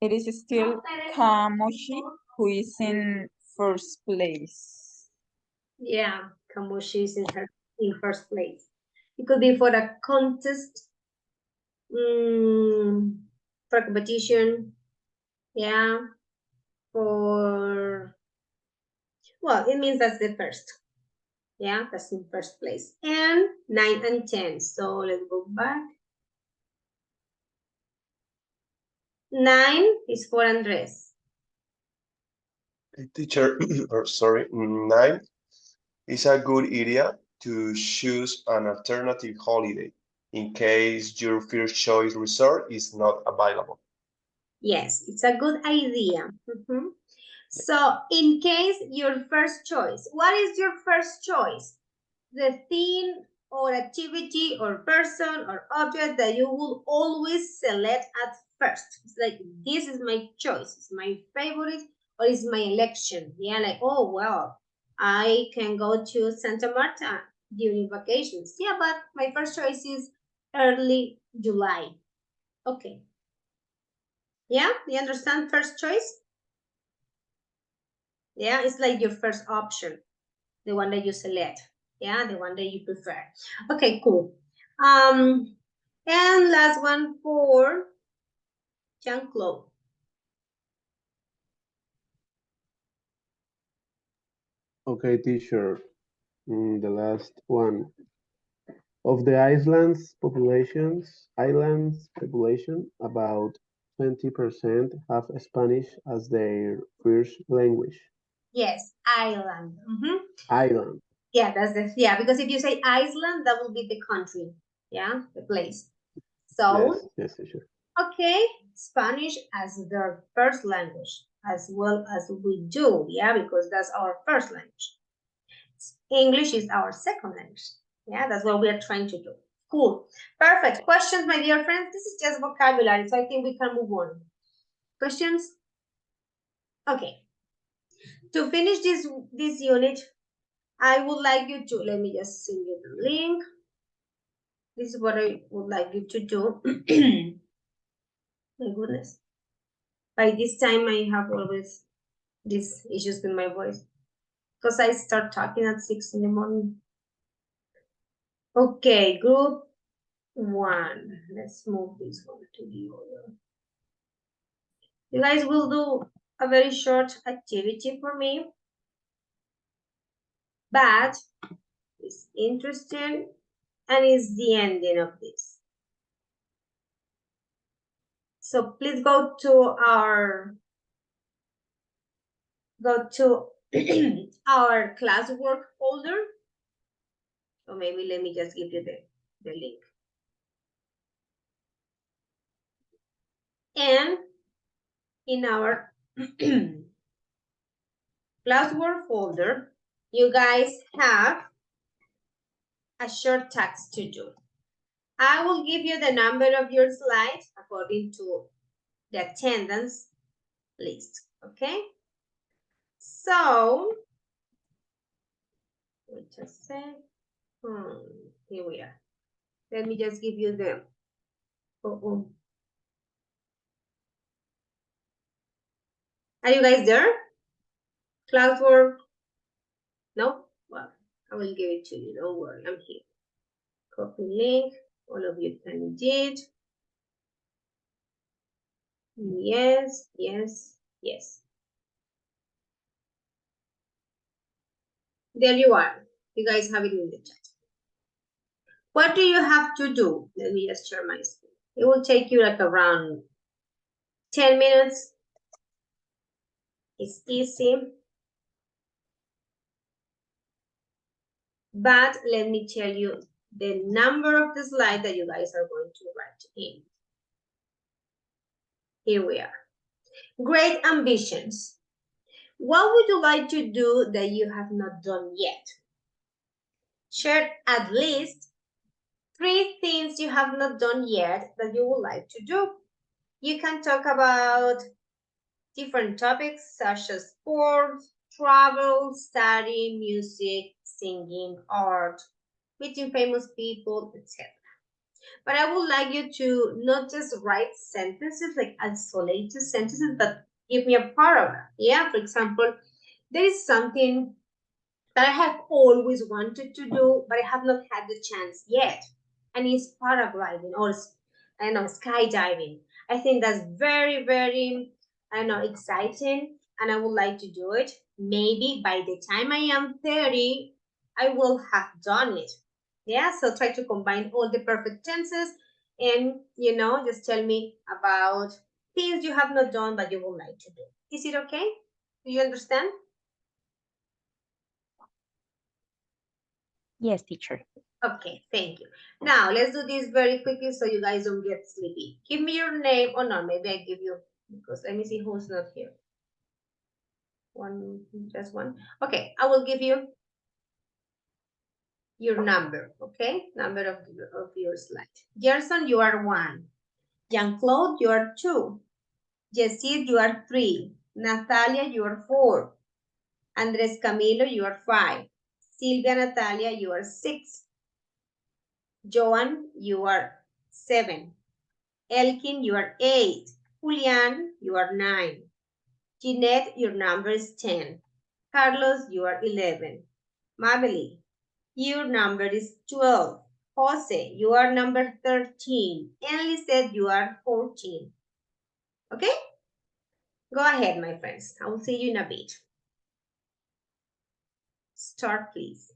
C: it is still Kamoshi who is in first place.
A: Yeah, Kamoshi is in first place. It could be for a contest, for a competition, yeah, for, well, it means that's the first. Yeah, that's in first place. And 9 and 10. So let's go back. 9 is for Andres.
D: Teacher, or sorry, 9 is a good idea to choose an alternative holiday in case your first choice resort is not available.
A: Yes, it's a good idea. So in case your first choice, what is your first choice? The thing or activity or person or object that you will always select at first. It's like, this is my choice, it's my favorite, or it's my election. Yeah, like, oh, well, I can go to Santa Marta during vacations. Yeah, but my first choice is early July. Okay. Yeah, you understand first choice? Yeah, it's like your first option, the one that you select. Yeah, the one that you prefer. Okay, cool. And last one for Jean-Claude.
E: Okay, teacher. The last one. Of the islands population, about 20% have Spanish as their first language.
A: Yes, island.
E: Island.
A: Yeah, yeah, because if you say Iceland, that will be the country. Yeah, the place. So,
E: Yes, teacher.
A: okay, Spanish as their first language, as well as we do, yeah, because that's our first language. English is our second language. Yeah, that's what we are trying to do. Cool. Perfect. Questions, my dear friends? This is just vocabulary, so I think we can move on. Questions? Okay. To finish this unit, I would like you to, let me just send you the link. This is what I would like you to do. My goodness. By this time, I have always these issues with my voice because I start talking at 6 in the morning. Okay, group 1. Let's move this one to the other. You guys will do a very short activity for me, but it's interesting and it's the ending of this. So please go to our our classwork folder. Or maybe let me just give you the link. And in our classwork folder, you guys have a short task to do. I will give you the number of your slides according to the attendance list, okay? So, wait a sec. Here we are. Let me just give you the, Are you guys there? Classwork? No? Well, I will give it to you. Don't worry, I'm here. Copy link. All of you can did. Yes, yes, yes. There you are. You guys have it in the chat. What do you have to do? Let me just share my screen. It will take you like around 10 minutes. It's easy. But let me tell you the number of the slide that you guys are going to write in. Here we are. Great ambitions. What would you like to do that you have not done yet? Share at least 3 things you have not done yet that you would like to do. You can talk about different topics such as sports, travel, study, music, singing, art, meeting famous people, etc. But I would like you to not just write sentences, like isolated sentences, but give me a paragraph. Yeah, for example, there is something that I have always wanted to do, but I have not had the chance yet. And it's paragliding or, I don't know, skydiving. I think that's very, very, I don't know, exciting. And I would like to do it. Maybe by the time I am 30, I will have done it. Yeah, so try to combine all the perfect tenses and, you know, just tell me about things you have not done but you would like to do. Is it okay? Do you understand?
I: Yes, teacher.
A: Okay, thank you. Now, let's do this very quickly so you guys don't get sleepy. Give me your name, or no, maybe I give you Because let me see who's not here. One, just one. Okay, I will give you your number, okay? Number of your slide. Gerson, you are 1. Jean-Claude, you are 2. Yesid, you are 3. Natalia, you are 4. Andres Camilo, you are 5. Silvia Natalia, you are 6. Joan, you are 7. Elkin, you are 8. Julian, you are 9. Jeanette, your number is 10. Carlos, you are 11. Mabeli, your number is 12. Jose, you are number 13. And Lisette, you are 14. Okay? Go ahead, my friends. I will see you in a bit. Start, please.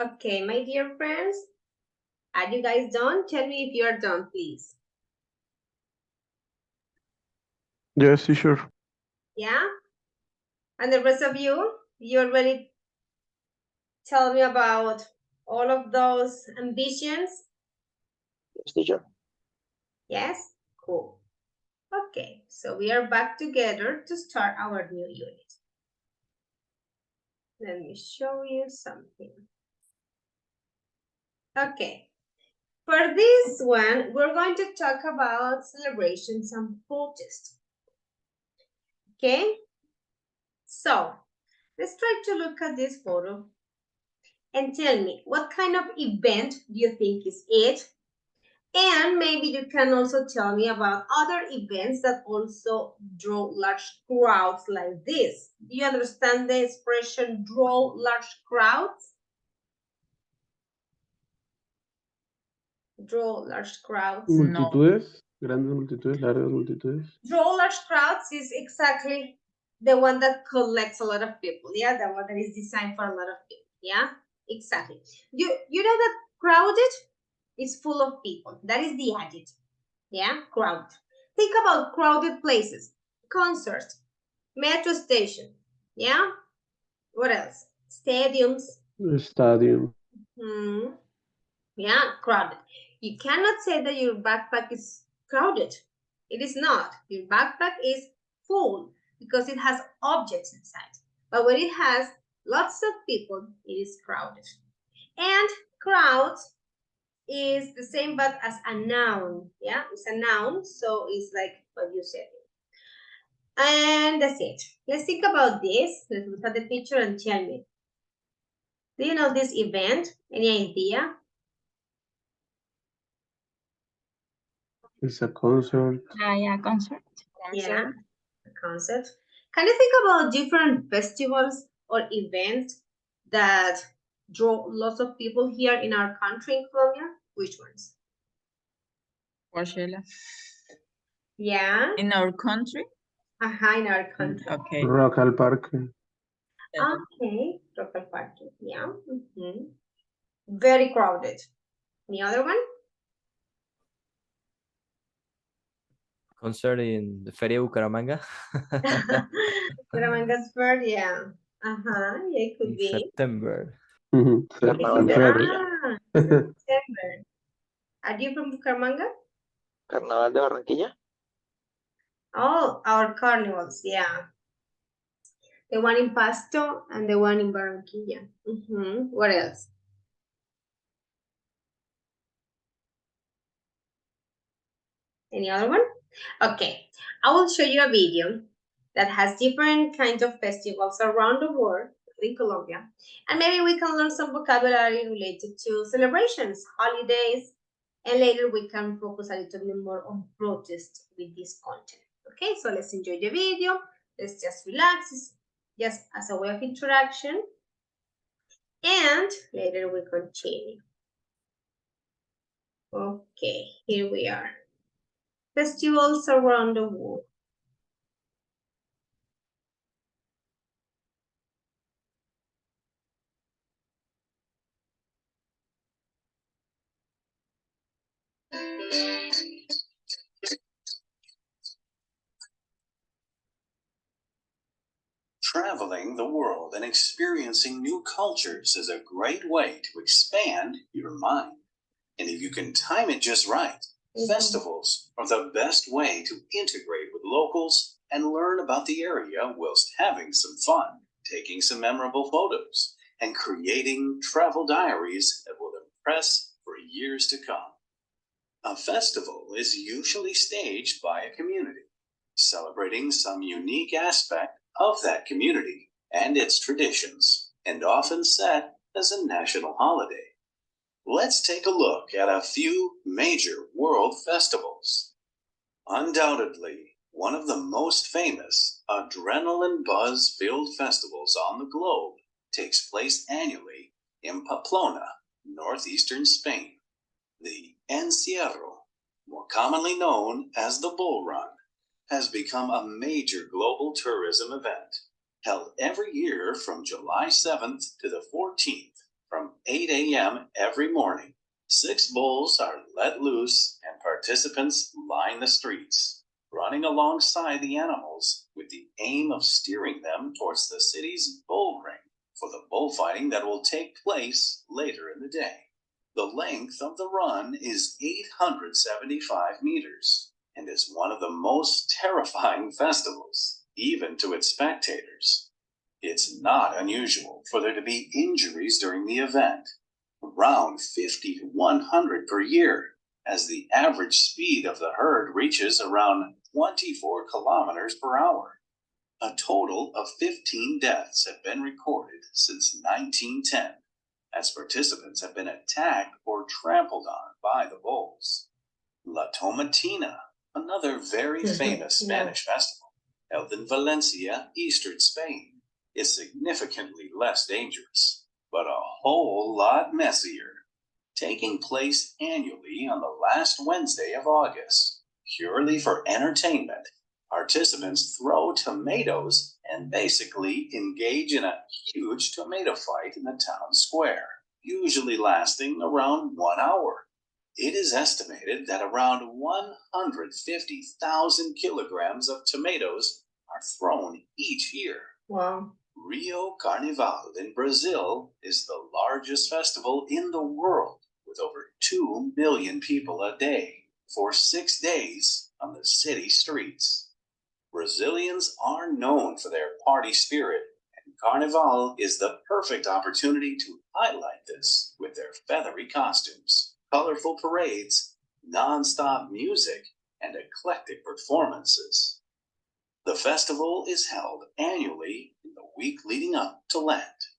A: Okay, my dear friends, are you guys done? Tell me if you are done, please.
E: Yes, teacher.
A: Yeah? And the rest of you, you already tell me about all of those ambitions?
H: Yes, teacher.
A: Yes? Cool. Okay, so we are back together to start our new unit. Let me show you something. Okay, for this one, we're going to talk about celebrations and protests. Okay, so let's try to look at this photo and tell me what kind of event do you think is it? And maybe you can also tell me about other events that also draw large crowds like this. Do you understand the expression draw large crowds? Draw large crowds.
E: Multitudes, grandes multitudes, largas multitudes.
A: Draw large crowds is exactly the one that collects a lot of people. Yeah, the one that is designed for a lot of people. Yeah, exactly. You know that crowded is full of people. That is the adjective. Yeah, crowd. Think about crowded places, concerts, metro station. Yeah, what else? Stadiums.
E: Stadium.
A: Yeah, crowded. You cannot say that your backpack is crowded. It is not. Your backpack is full because it has objects inside. But when it has lots of people, it is crowded. And crowd is the same but as a noun. Yeah, it's a noun, so it's like what you said. And that's it. Let's think about this. Let's look at the picture and tell me. Do you know this event? Any idea?
E: It's a concert.
I: Yeah, concert.
A: Yeah, a concert. Can you think about different festivals or events that draw lots of people here in our country in Colombia? Which ones?
C: Coachella.
A: Yeah.
C: In our country?
A: In our country.
C: Okay.
E: Rock al Parque.
A: Okay, Rock al Parque. Yeah. Very crowded. Any other one?
F: Concert in the Feria de Bucaramanga.
A: Bucaramanga's Fair, yeah. Yeah, it could
F: In
A: be.
F: September.
H: Carnaval de Barranquilla.
A: September. Are you from Bucaramanga?
H: Carnaval de Barranquilla.
A: Oh, our carnivals, yeah. The one in Pasto and the one in Barranquilla. What else? Any other one? Okay, I will show you a video that has different kinds of festivals around the world in Colombia. And maybe we can learn some vocabulary related to celebrations, holidays, and later we can focus a little bit more on protest with this content. Okay, so let's enjoy the video. Let's just relax. It's just as a way of interaction. And later we continue. Okay, here we are. Festivals around the world.
N: Traveling the world and experiencing new cultures is a great way to expand your mind. And if you can time it just right, festivals are the best way to integrate with locals and learn about the area whilst having some fun, taking some memorable photos, and creating travel diaries that will impress for years to come. A festival is usually staged by a community, celebrating some unique aspect of that community and its traditions, and often set as a national holiday. Let's take a look at a few major world festivals. Undoubtedly, one of the most famous adrenaline buzz-filled festivals on the globe takes place annually in Pamplona, northeastern Spain. The Encierro, more commonly known as the Bull Run, has become a major global tourism event, held every year from July 7th to the 14th From 8 a.m. every morning, 6 bulls are let loose and participants line the streets, running alongside the animals with the aim of steering them towards the city's bull ring for the bullfighting that will take place later in the day. The length of the run is 875 meters and is one of the most terrifying festivals, even to its spectators. It's not unusual for there to be injuries during the event, around 50 to 100 per year, as the average speed of the herd reaches around 24 kilometers per hour. A total of 15 deaths have been recorded since 1910, as participants have been attacked or trampled on by the bulls. La Tomatina, another very famous Spanish festival, held in Valencia, eastern Spain, is significantly less dangerous, but a whole lot messier, taking place annually on the last Wednesday of August. Purely for entertainment, participants throw tomatoes and basically engage in a huge tomato fight in the town square, usually lasting around 1 hour. It is estimated that around 150,000 kilograms of tomatoes are thrown each year.
A: Wow.
N: Rio Carnival in Brazil is the largest festival in the world, with over 2 million people a day for 6 days on the city streets. Brazilians are known for their party spirit, and Carnival is the perfect opportunity to highlight this with their feathery costumes, colorful parades, non-stop music, and eclectic performances. The festival is held annually in the week leading up to Lent.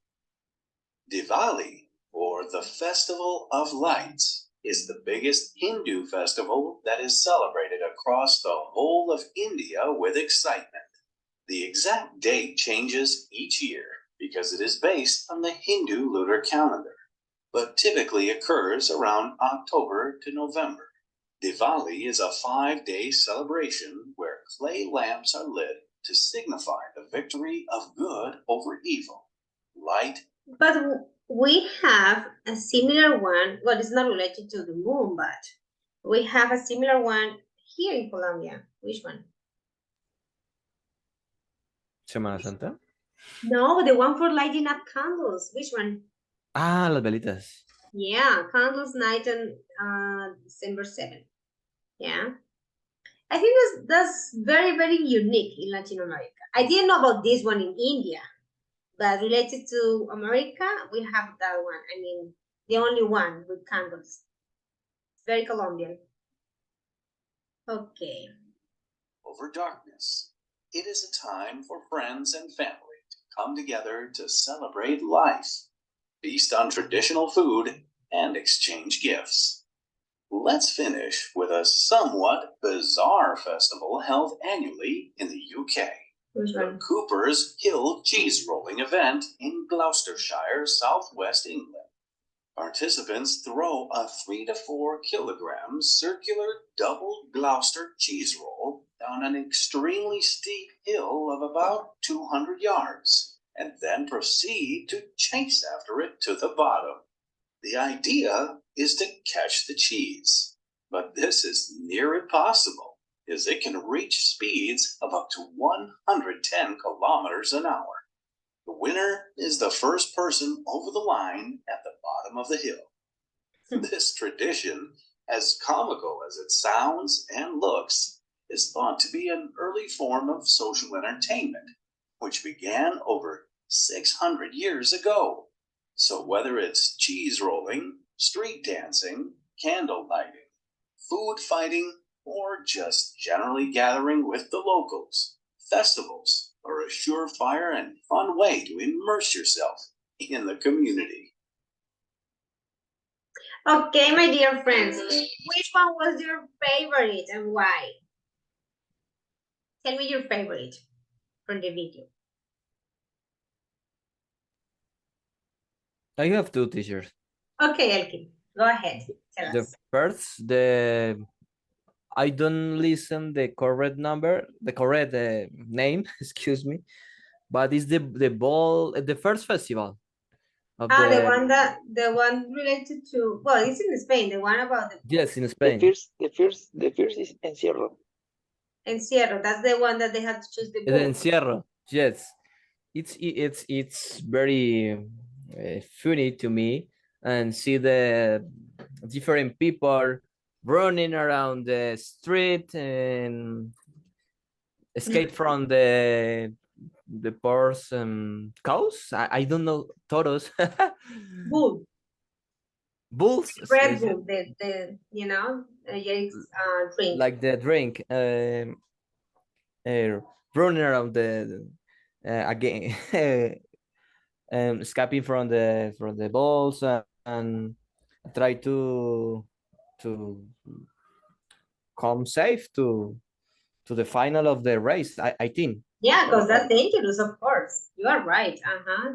N: Diwali, or the Festival of Lights, is the biggest Hindu festival that is celebrated across the whole of India with excitement. The exact date changes each year because it is based on the Hindu lunar calendar, but typically occurs around October to November. Diwali is a 5-day celebration where clay lamps are lit to signify the victory of good over evil. Light.
A: But we have a similar one. Well, it's not related to the moon, but we have a similar one here in Colombia. Which one?
F: Semana Santa.
A: No, the one for lighting up candles. Which one?
F: Ah, las velitas.
A: Yeah, candles night on December 7th. Yeah. I think that's very, very unique in Latin America. I didn't know about this one in India, but related to America, we have that one. I mean, the only one with candles. Very Colombian. Okay.
N: Over darkness. It is a time for friends and family to come together to celebrate life, feast on traditional food, and exchange gifts. Let's finish with a somewhat bizarre festival held annually in the UK. The Cooper's Hill Cheese Rolling event in Gloucestershire, southwest England. Participants throw a 3 to 4 kilogram circular double Gloucester cheese roll down an extremely steep hill of about 200 yards, and then proceed to chase after it to the bottom. The idea is to catch the cheese, but this is near impossible, as it can reach speeds of up to 110 kilometers an hour. The winner is the first person over the line at the bottom of the hill. This tradition, as comical as it sounds and looks, is thought to be an early form of social entertainment, which began over 600 years ago. So whether it's cheese rolling, street dancing, candle lighting, food fighting, or just generally gathering with the locals, festivals are a surefire and fun way to immerse yourself in the community.
A: Okay, my dear friends, which one was your favorite and why? Tell me your favorite from the video.
F: I have two teachers.
A: Okay, Elkin, go ahead. Tell
F: The
A: us.
F: first, I don't listen the correct number, the correct name, excuse me, but it's the ball, the first festival. of
A: the one related to, well, it's in Spain, the one about the
F: yes, in
H: The
F: Spain.
H: first is encierro.
A: Encierro, that's the one that they had to choose the
F: The
A: book.
F: encierro, yes. It's very funny to me and see the different people running around the street and escape from the cows. I don't know, toros.
A: Bull.
F: Bulls.
A: Red Bull, the you know, drink.
F: Like the drink. Running around the again. Escaping from the balls and try to come safe to the final of the race. I think.
A: Yeah, because that's dangerous, of course. You are right.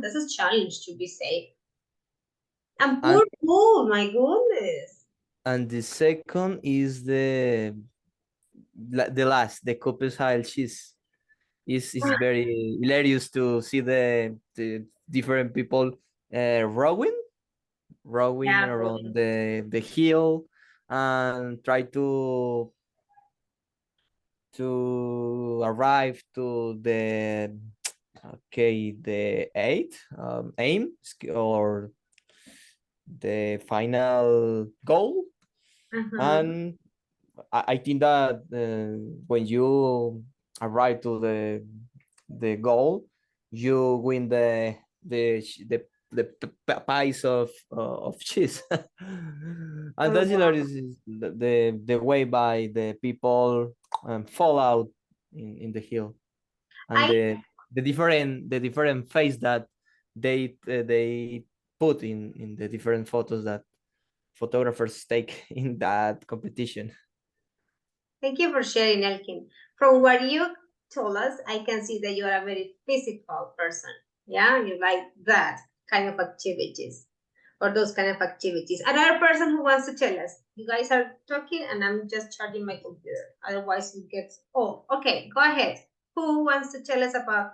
A: That's a challenge to be safe. And poor bull, my goodness.
F: And the second is the last, the Copenhagen cheese. Is very hilarious to see the different people rowing around the hill and try to arrive to the the aim or the final goal. And I think that when you arrive to the goal, you win the pies of cheese. And that's hilarious, is the way by the people fall out in the hill, and the different face that they put in the different photos that photographers take in that competition.
A: Thank you for sharing, Elkin. From what you told us, I can see that you are a very physical person. Yeah, you like that kind of activities or those kind of activities. Another person who wants to tell us, you guys are talking and I'm just charging my computer. Otherwise it gets old. Okay, go ahead. Who wants to tell us about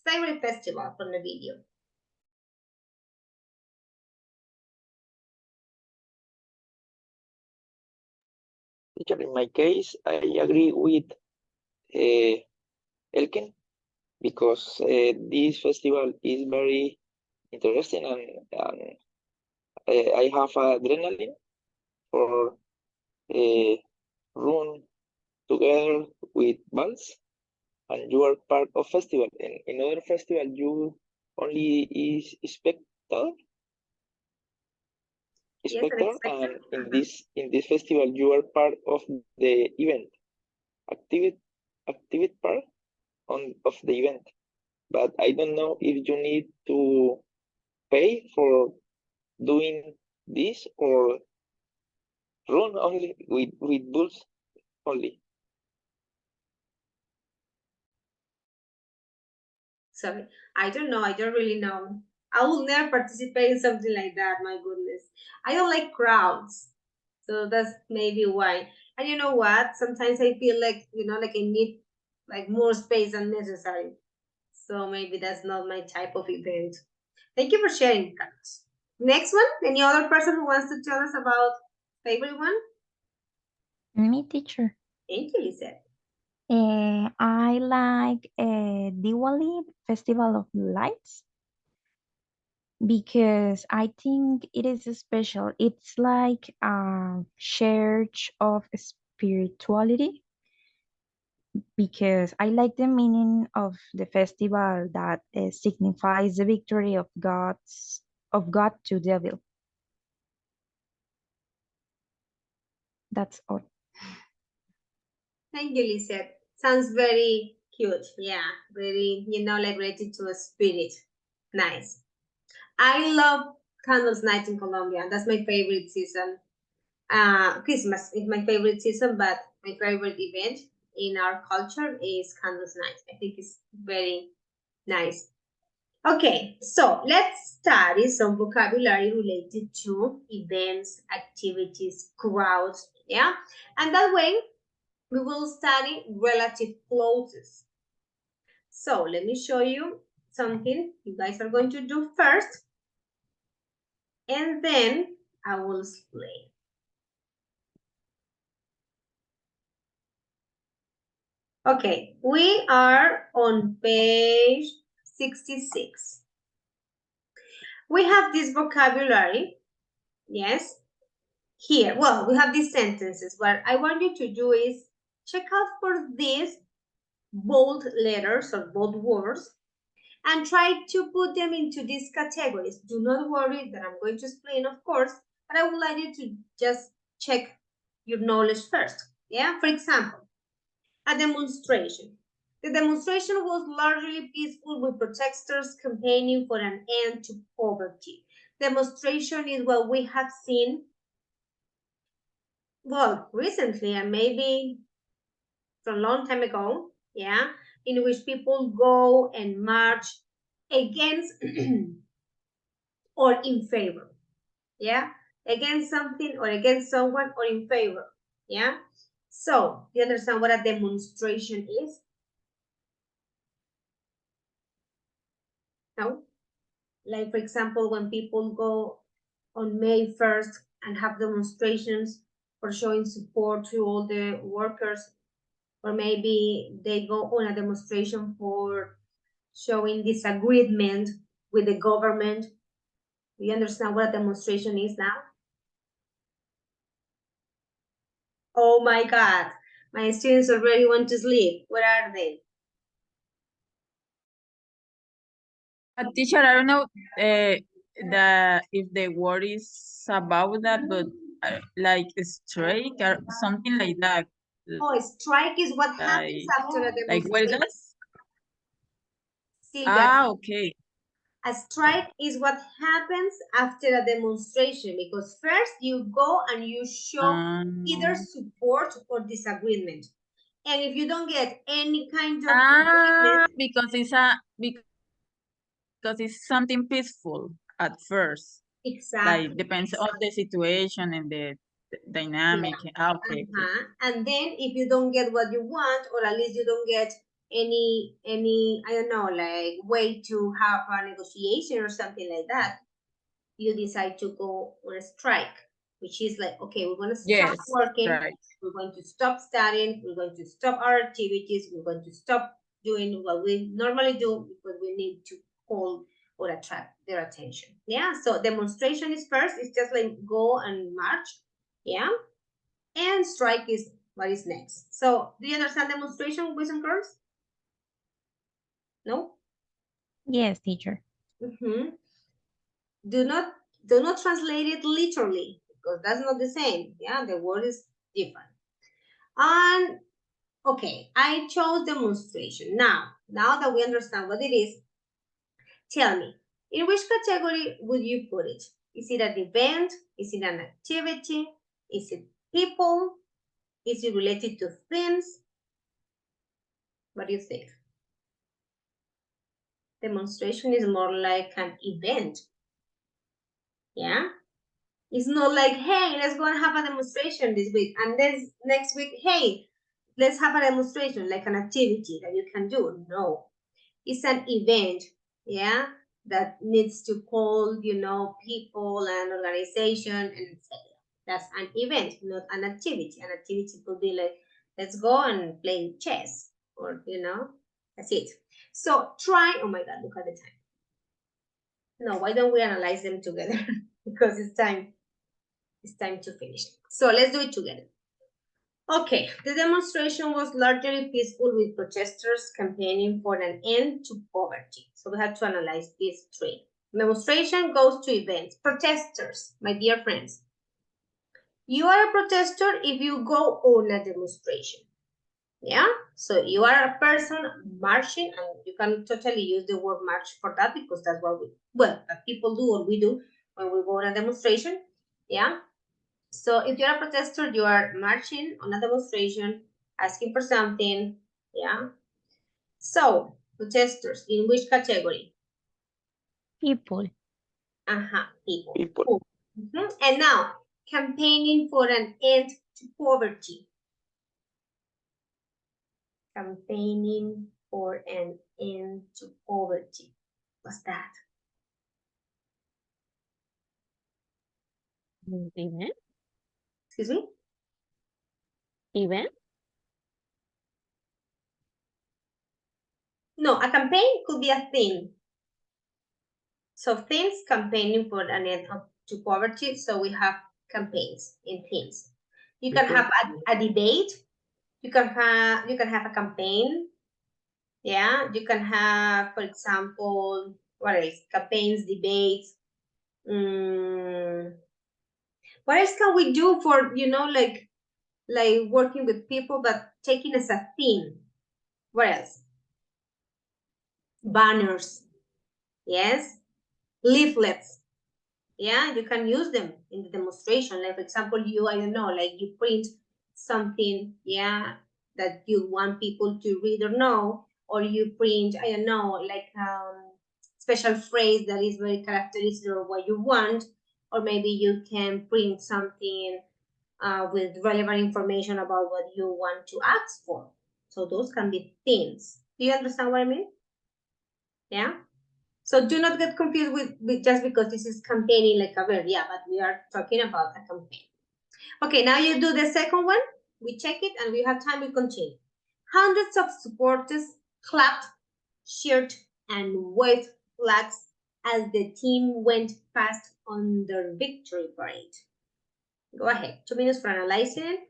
A: Cyber Festival from the video?
H: Teacher, in my case, I agree with Elkin because this festival is very interesting and I have adrenaline for run together with bands and you are part of festival. In other festival, you only is spectator. And in this festival, you are part of the event, activity part of the event. But I don't know if you need to pay for doing this or run only with bulls only.
A: Sorry, I don't know. I don't really know. I will never participate in something like that. My goodness. I don't like crowds. So that's maybe why. And you know what? Sometimes I feel like, like I need like more space than necessary. So maybe that's not my type of event. Thank you for sharing, Carlos. Next one, any other person who wants to tell us about favorite one?
I: Me, teacher.
A: Thank you, Lisette.
I: I like Diwali, Festival of Lights, because I think it is special. It's like a church of spirituality, because I like the meaning of the festival that signifies the victory of God to devil. That's all.
A: Thank you, Lisette. Sounds very cute. Yeah, very, like related to a spirit. Nice. I love Candles Night in Colombia. That's my favorite season. Christmas is my favorite season, but my favorite event in our culture is Candles Night. I think it's very nice. Okay, so let's study some vocabulary related to events, activities, crowds, yeah? And that way, we will study relative clauses. So let me show you something you guys are going to do first. and then I will explain. Okay, we are on page 66. We have this vocabulary, yes, here. Well, we have these sentences. What I want you to do is check out for these bold letters or bold words and try to put them into these categories. Do not worry that I'm going to explain, of course, but I would like you to just check your knowledge first. Yeah, for example, a demonstration. The demonstration was largely peaceful with protesters campaigning for an end to poverty. Demonstration is what we have seen, well, recently and maybe from a long time ago, yeah, in which people go and march against or in favor, yeah, against something or against someone or in favor, yeah. So, you understand what a demonstration is? No? Like, for example, when people go on May 1st and have demonstrations for showing support to all the workers, or maybe they go on a demonstration for showing disagreement with the government. Do you understand what a demonstration is now? Oh my God, my students already want to sleep. Where are they?
C: Teacher, I don't know if the word is about that, but like strike or something like that.
A: Oh, strike is what happens after a
C: Like
A: demonstration.
C: huelgas?
A: Silvia,
C: Okay.
A: a strike is what happens after a demonstration because first you go and you show either support or disagreement. And if you don't get any kind of agreement,
C: because it's something peaceful at first.
A: exactly.
C: Like depends on the situation and the dynamic.
A: Yeah.
C: Okay.
A: And then if you don't get what you want, or at least you don't get any I don't know, like way to have a negotiation or something like that, you decide to go on a strike, which is like, okay, we're going to stop working,
C: right.
A: we're going to stop studying, we're going to stop our activities, we're going to stop doing what we normally do because we need to call or attract their attention. Yeah, so demonstration is first, it's just like go and march, yeah, and strike is what is next. So do you understand demonstration, boys and girls? No?
I: Yes, teacher.
A: Mm-hmm. Do not translate it literally because that's not the same. Yeah, the word is different. And okay, I chose demonstration. Now that we understand what it is, tell me, in which category would you put it? Is it an event? Is it an activity? Is it people? Is it related to things? What do you think? Demonstration is more like an event. Yeah? It's not like, hey, let's go and have a demonstration this week. And then next week, hey, let's have a demonstration, like an activity that you can do. No, it's an event, yeah, that needs to call, people and organization and etc. That's an event, not an activity. An activity could be like, let's go and play chess, or, that's it. So try, oh my God, look at the time. No, why don't we analyze them together? Because it's time to finish. So let's do it together. Okay, the demonstration was largely peaceful with protesters campaigning for an end to poverty. So we have to analyze these three. Demonstration goes to events. Protesters, my dear friends. You are a protester if you go on a demonstration. Yeah, so you are a person marching, and you can totally use the word march for that because that's what that people do or we do when we go on a demonstration. Yeah, so if you're a protester, you are marching on a demonstration, asking for something, yeah. So protesters, in which category?
I: People.
A: People.
H: People.
A: Cool. And now, campaigning for an end to poverty. Campaigning for an end to poverty. What's that?
G: Event?
A: Excuse me?
G: Event?
A: No, a campaign could be a theme. So themes, campaigning for an end to poverty. So we have campaigns in themes. You can have a debate. You can have a campaign. Yeah, you can have, for example, what else? Campaigns, debates. What else can we do for, like working with people, but taking as a theme? What else? Banners. Yes. Leaflets. Yeah, you can use them in the demonstration. Like, for example, I don't know, like you print something, yeah, that you want people to read or know, or you print, I don't know, like special phrase that is very characteristic of what you want, or maybe you can print something with relevant information about what you want to ask for. So those can be themes. Do you understand what I mean? Yeah. So do not get confused with just because this is campaigning like a verb. Yeah, but we are talking about a campaign. Okay, now you do the second one. We check it and we have time, we continue. Hundreds of supporters clapped, cheered, and waved flags as the team went past on their victory parade. Go ahead, 2 minutes for analyzing it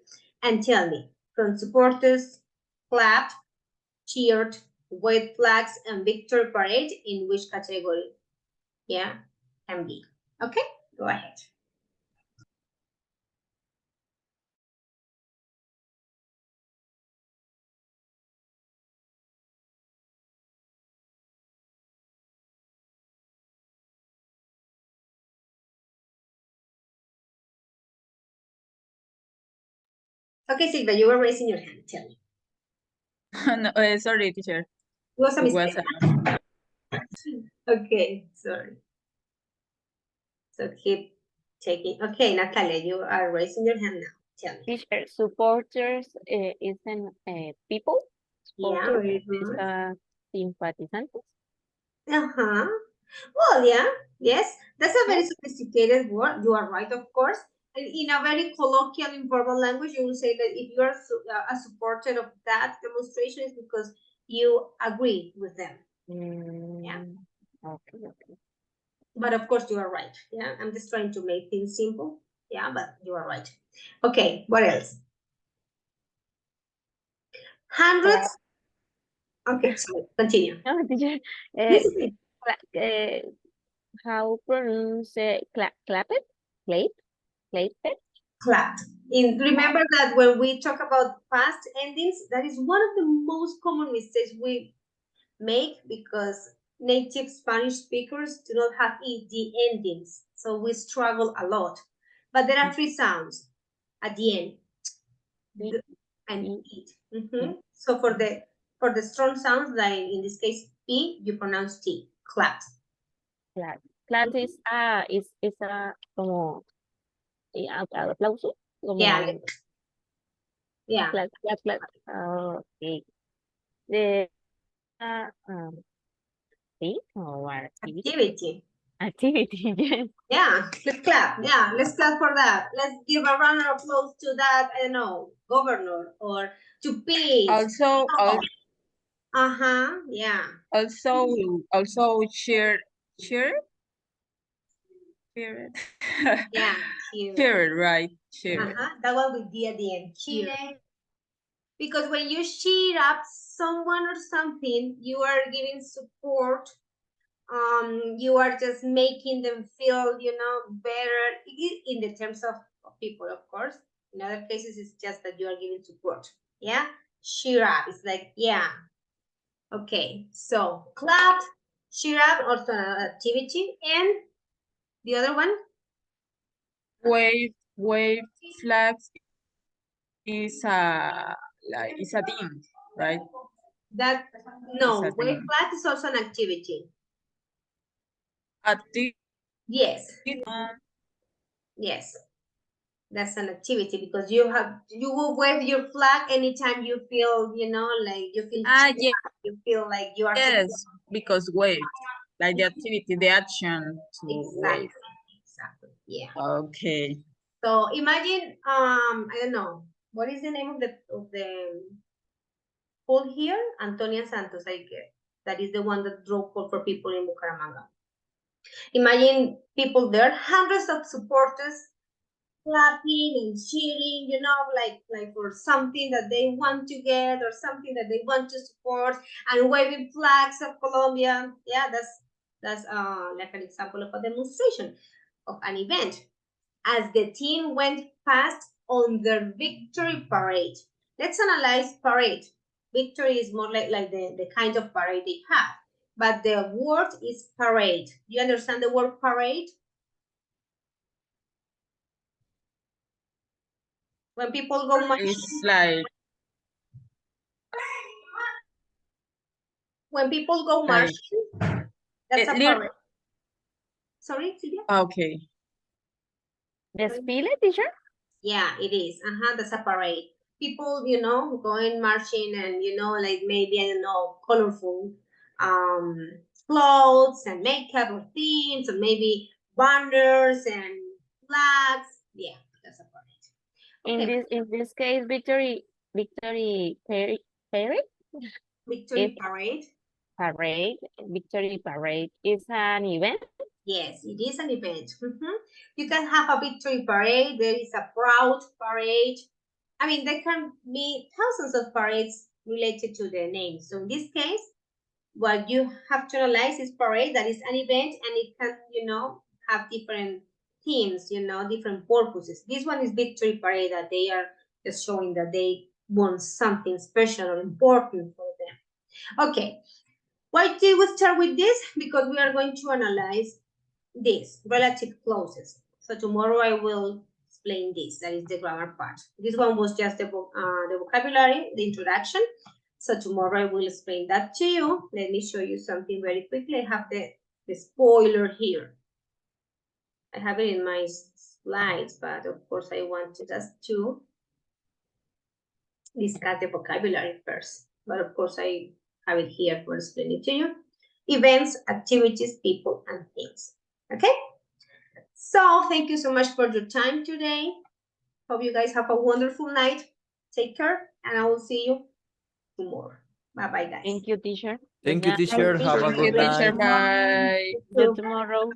A: and tell me, from supporters clapped, cheered, waved flags, and victory parade, in which category? Yeah, can be. Okay, go ahead. Okay, Silvia, you were raising your hand. Tell me.
C: No, sorry, teacher.
A: It was a
C: It
A: mistake. Okay, sorry. So keep taking. Okay, Natalia, you are raising your hand now. Tell me.
G: Teacher, supporters isn't people.
A: Yeah,
G: Supporters
A: very
G: is
A: good.
G: simpatizantes.
A: Uh-huh. Well, yeah, yes. That's a very
G: Yes.
A: sophisticated word. You are right, of course. And in a very colloquial, informal language, you will say that if you are a supporter of that demonstration, is because you agree with them. Yeah.
G: Okay, okay.
A: But of course, you are right. Yeah, I'm just trying to make things simple. Yeah, but you are right. Okay, what else? Hundreds. Okay, sorry, continue.
G: No, teacher.
A: Listen.
G: How pronounce clap it? Clap? Clap it?
A: Clapped. Remember that when we talk about past endings, that is one of the most common mistakes we make because native Spanish speakers do not have ed endings, so we struggle a lot. But there are 3 sounds at the end, g and it. So for the strong sounds, like in this case p, you pronounce t. Clapped.
G: Clap. Clap is a como aplauso. Como,
A: Yeah.
G: Clap, clap, clap. Okay. The thing or activity? Activity, yes.
A: Yeah, let's clap. Yeah, let's clap for that. Let's give a round of applause to that, I don't know, governor or to Pete.
C: Also,
A: yeah.
C: Also cheer.
A: Yeah,
C: cheer, right? Cheer.
A: That one with D at the end. Cheer. Because when you cheer up someone or something, you are giving support. You are just making them feel, better in the terms of people, of course. In other cases, it's just that you are giving support. Yeah, cheer up. It's like, yeah. Okay, so clap, cheer up, also an activity, and the other one.
C: Wave flags is a thing, right?
A: That no, wave flag is also an activity. Yes. Yes. That's an activity because you will wave your flag anytime you feel, like you feel
C: yes.
A: you feel like you are
C: because wave, like the activity, the action to
A: exactly.
C: wave.
A: Exactly. Yeah.
I: Okay.
A: So imagine, I don't know, what is the name of the pool here? Antonia Santos, I guess. That is the one that drove for people in Bucaramanga. Imagine people there, hundreds of supporters clapping and cheering, you know, like for something that they want to get or something that they want to support, and waving flags of Colombia. Yeah, that's like an example of a demonstration of an event. As the team went past on their victory parade. Let's analyze parade. Victory is more like the kind of parade they have, but the word is parade. Do you understand the word parade? When people go marching.
I: It's like
A: When people go marching, that's a parade. Sorry, Silvia?
I: Okay.
G: Desfile, teacher?
A: Yeah, it is. That's a parade. People, you know, going marching and, you know, like maybe, I don't know, colorful clothes and makeup or themes, or maybe banners and flags. Yeah, that's a parade. Okay.
G: In this case, victory parade?
A: Victory parade.
G: Parade, victory parade is an event.
A: Yes, it is an event. You can have a victory parade. There is a proud parade. I mean, there can be thousands of parades related to their name. So in this case, what you have to analyze is parade. That is an event, and it can, you know, have different themes, you know, different purposes. This one is victory parade, that they are just showing that they want something special or important for them. Okay, why did we start with this? Because we are going to analyze this, relative clauses. So tomorrow I will explain this, that is the grammar part. This one was just the vocabulary, the introduction. So tomorrow I will explain that to you. Let me show you something very quickly. I have the spoiler here. I have it in my slides, but of course I want to just to discuss the vocabulary first. But of course I have it here for explaining to you. Events, activities, people, and things. Okay? So thank you so much for your time today. Hope you guys have a wonderful night. Take care, and I will see you tomorrow. Bye-bye, guys.
G: Thank you, teacher.
F: Thank you, teacher. Have a good night.
I: Bye.
G: See you tomorrow.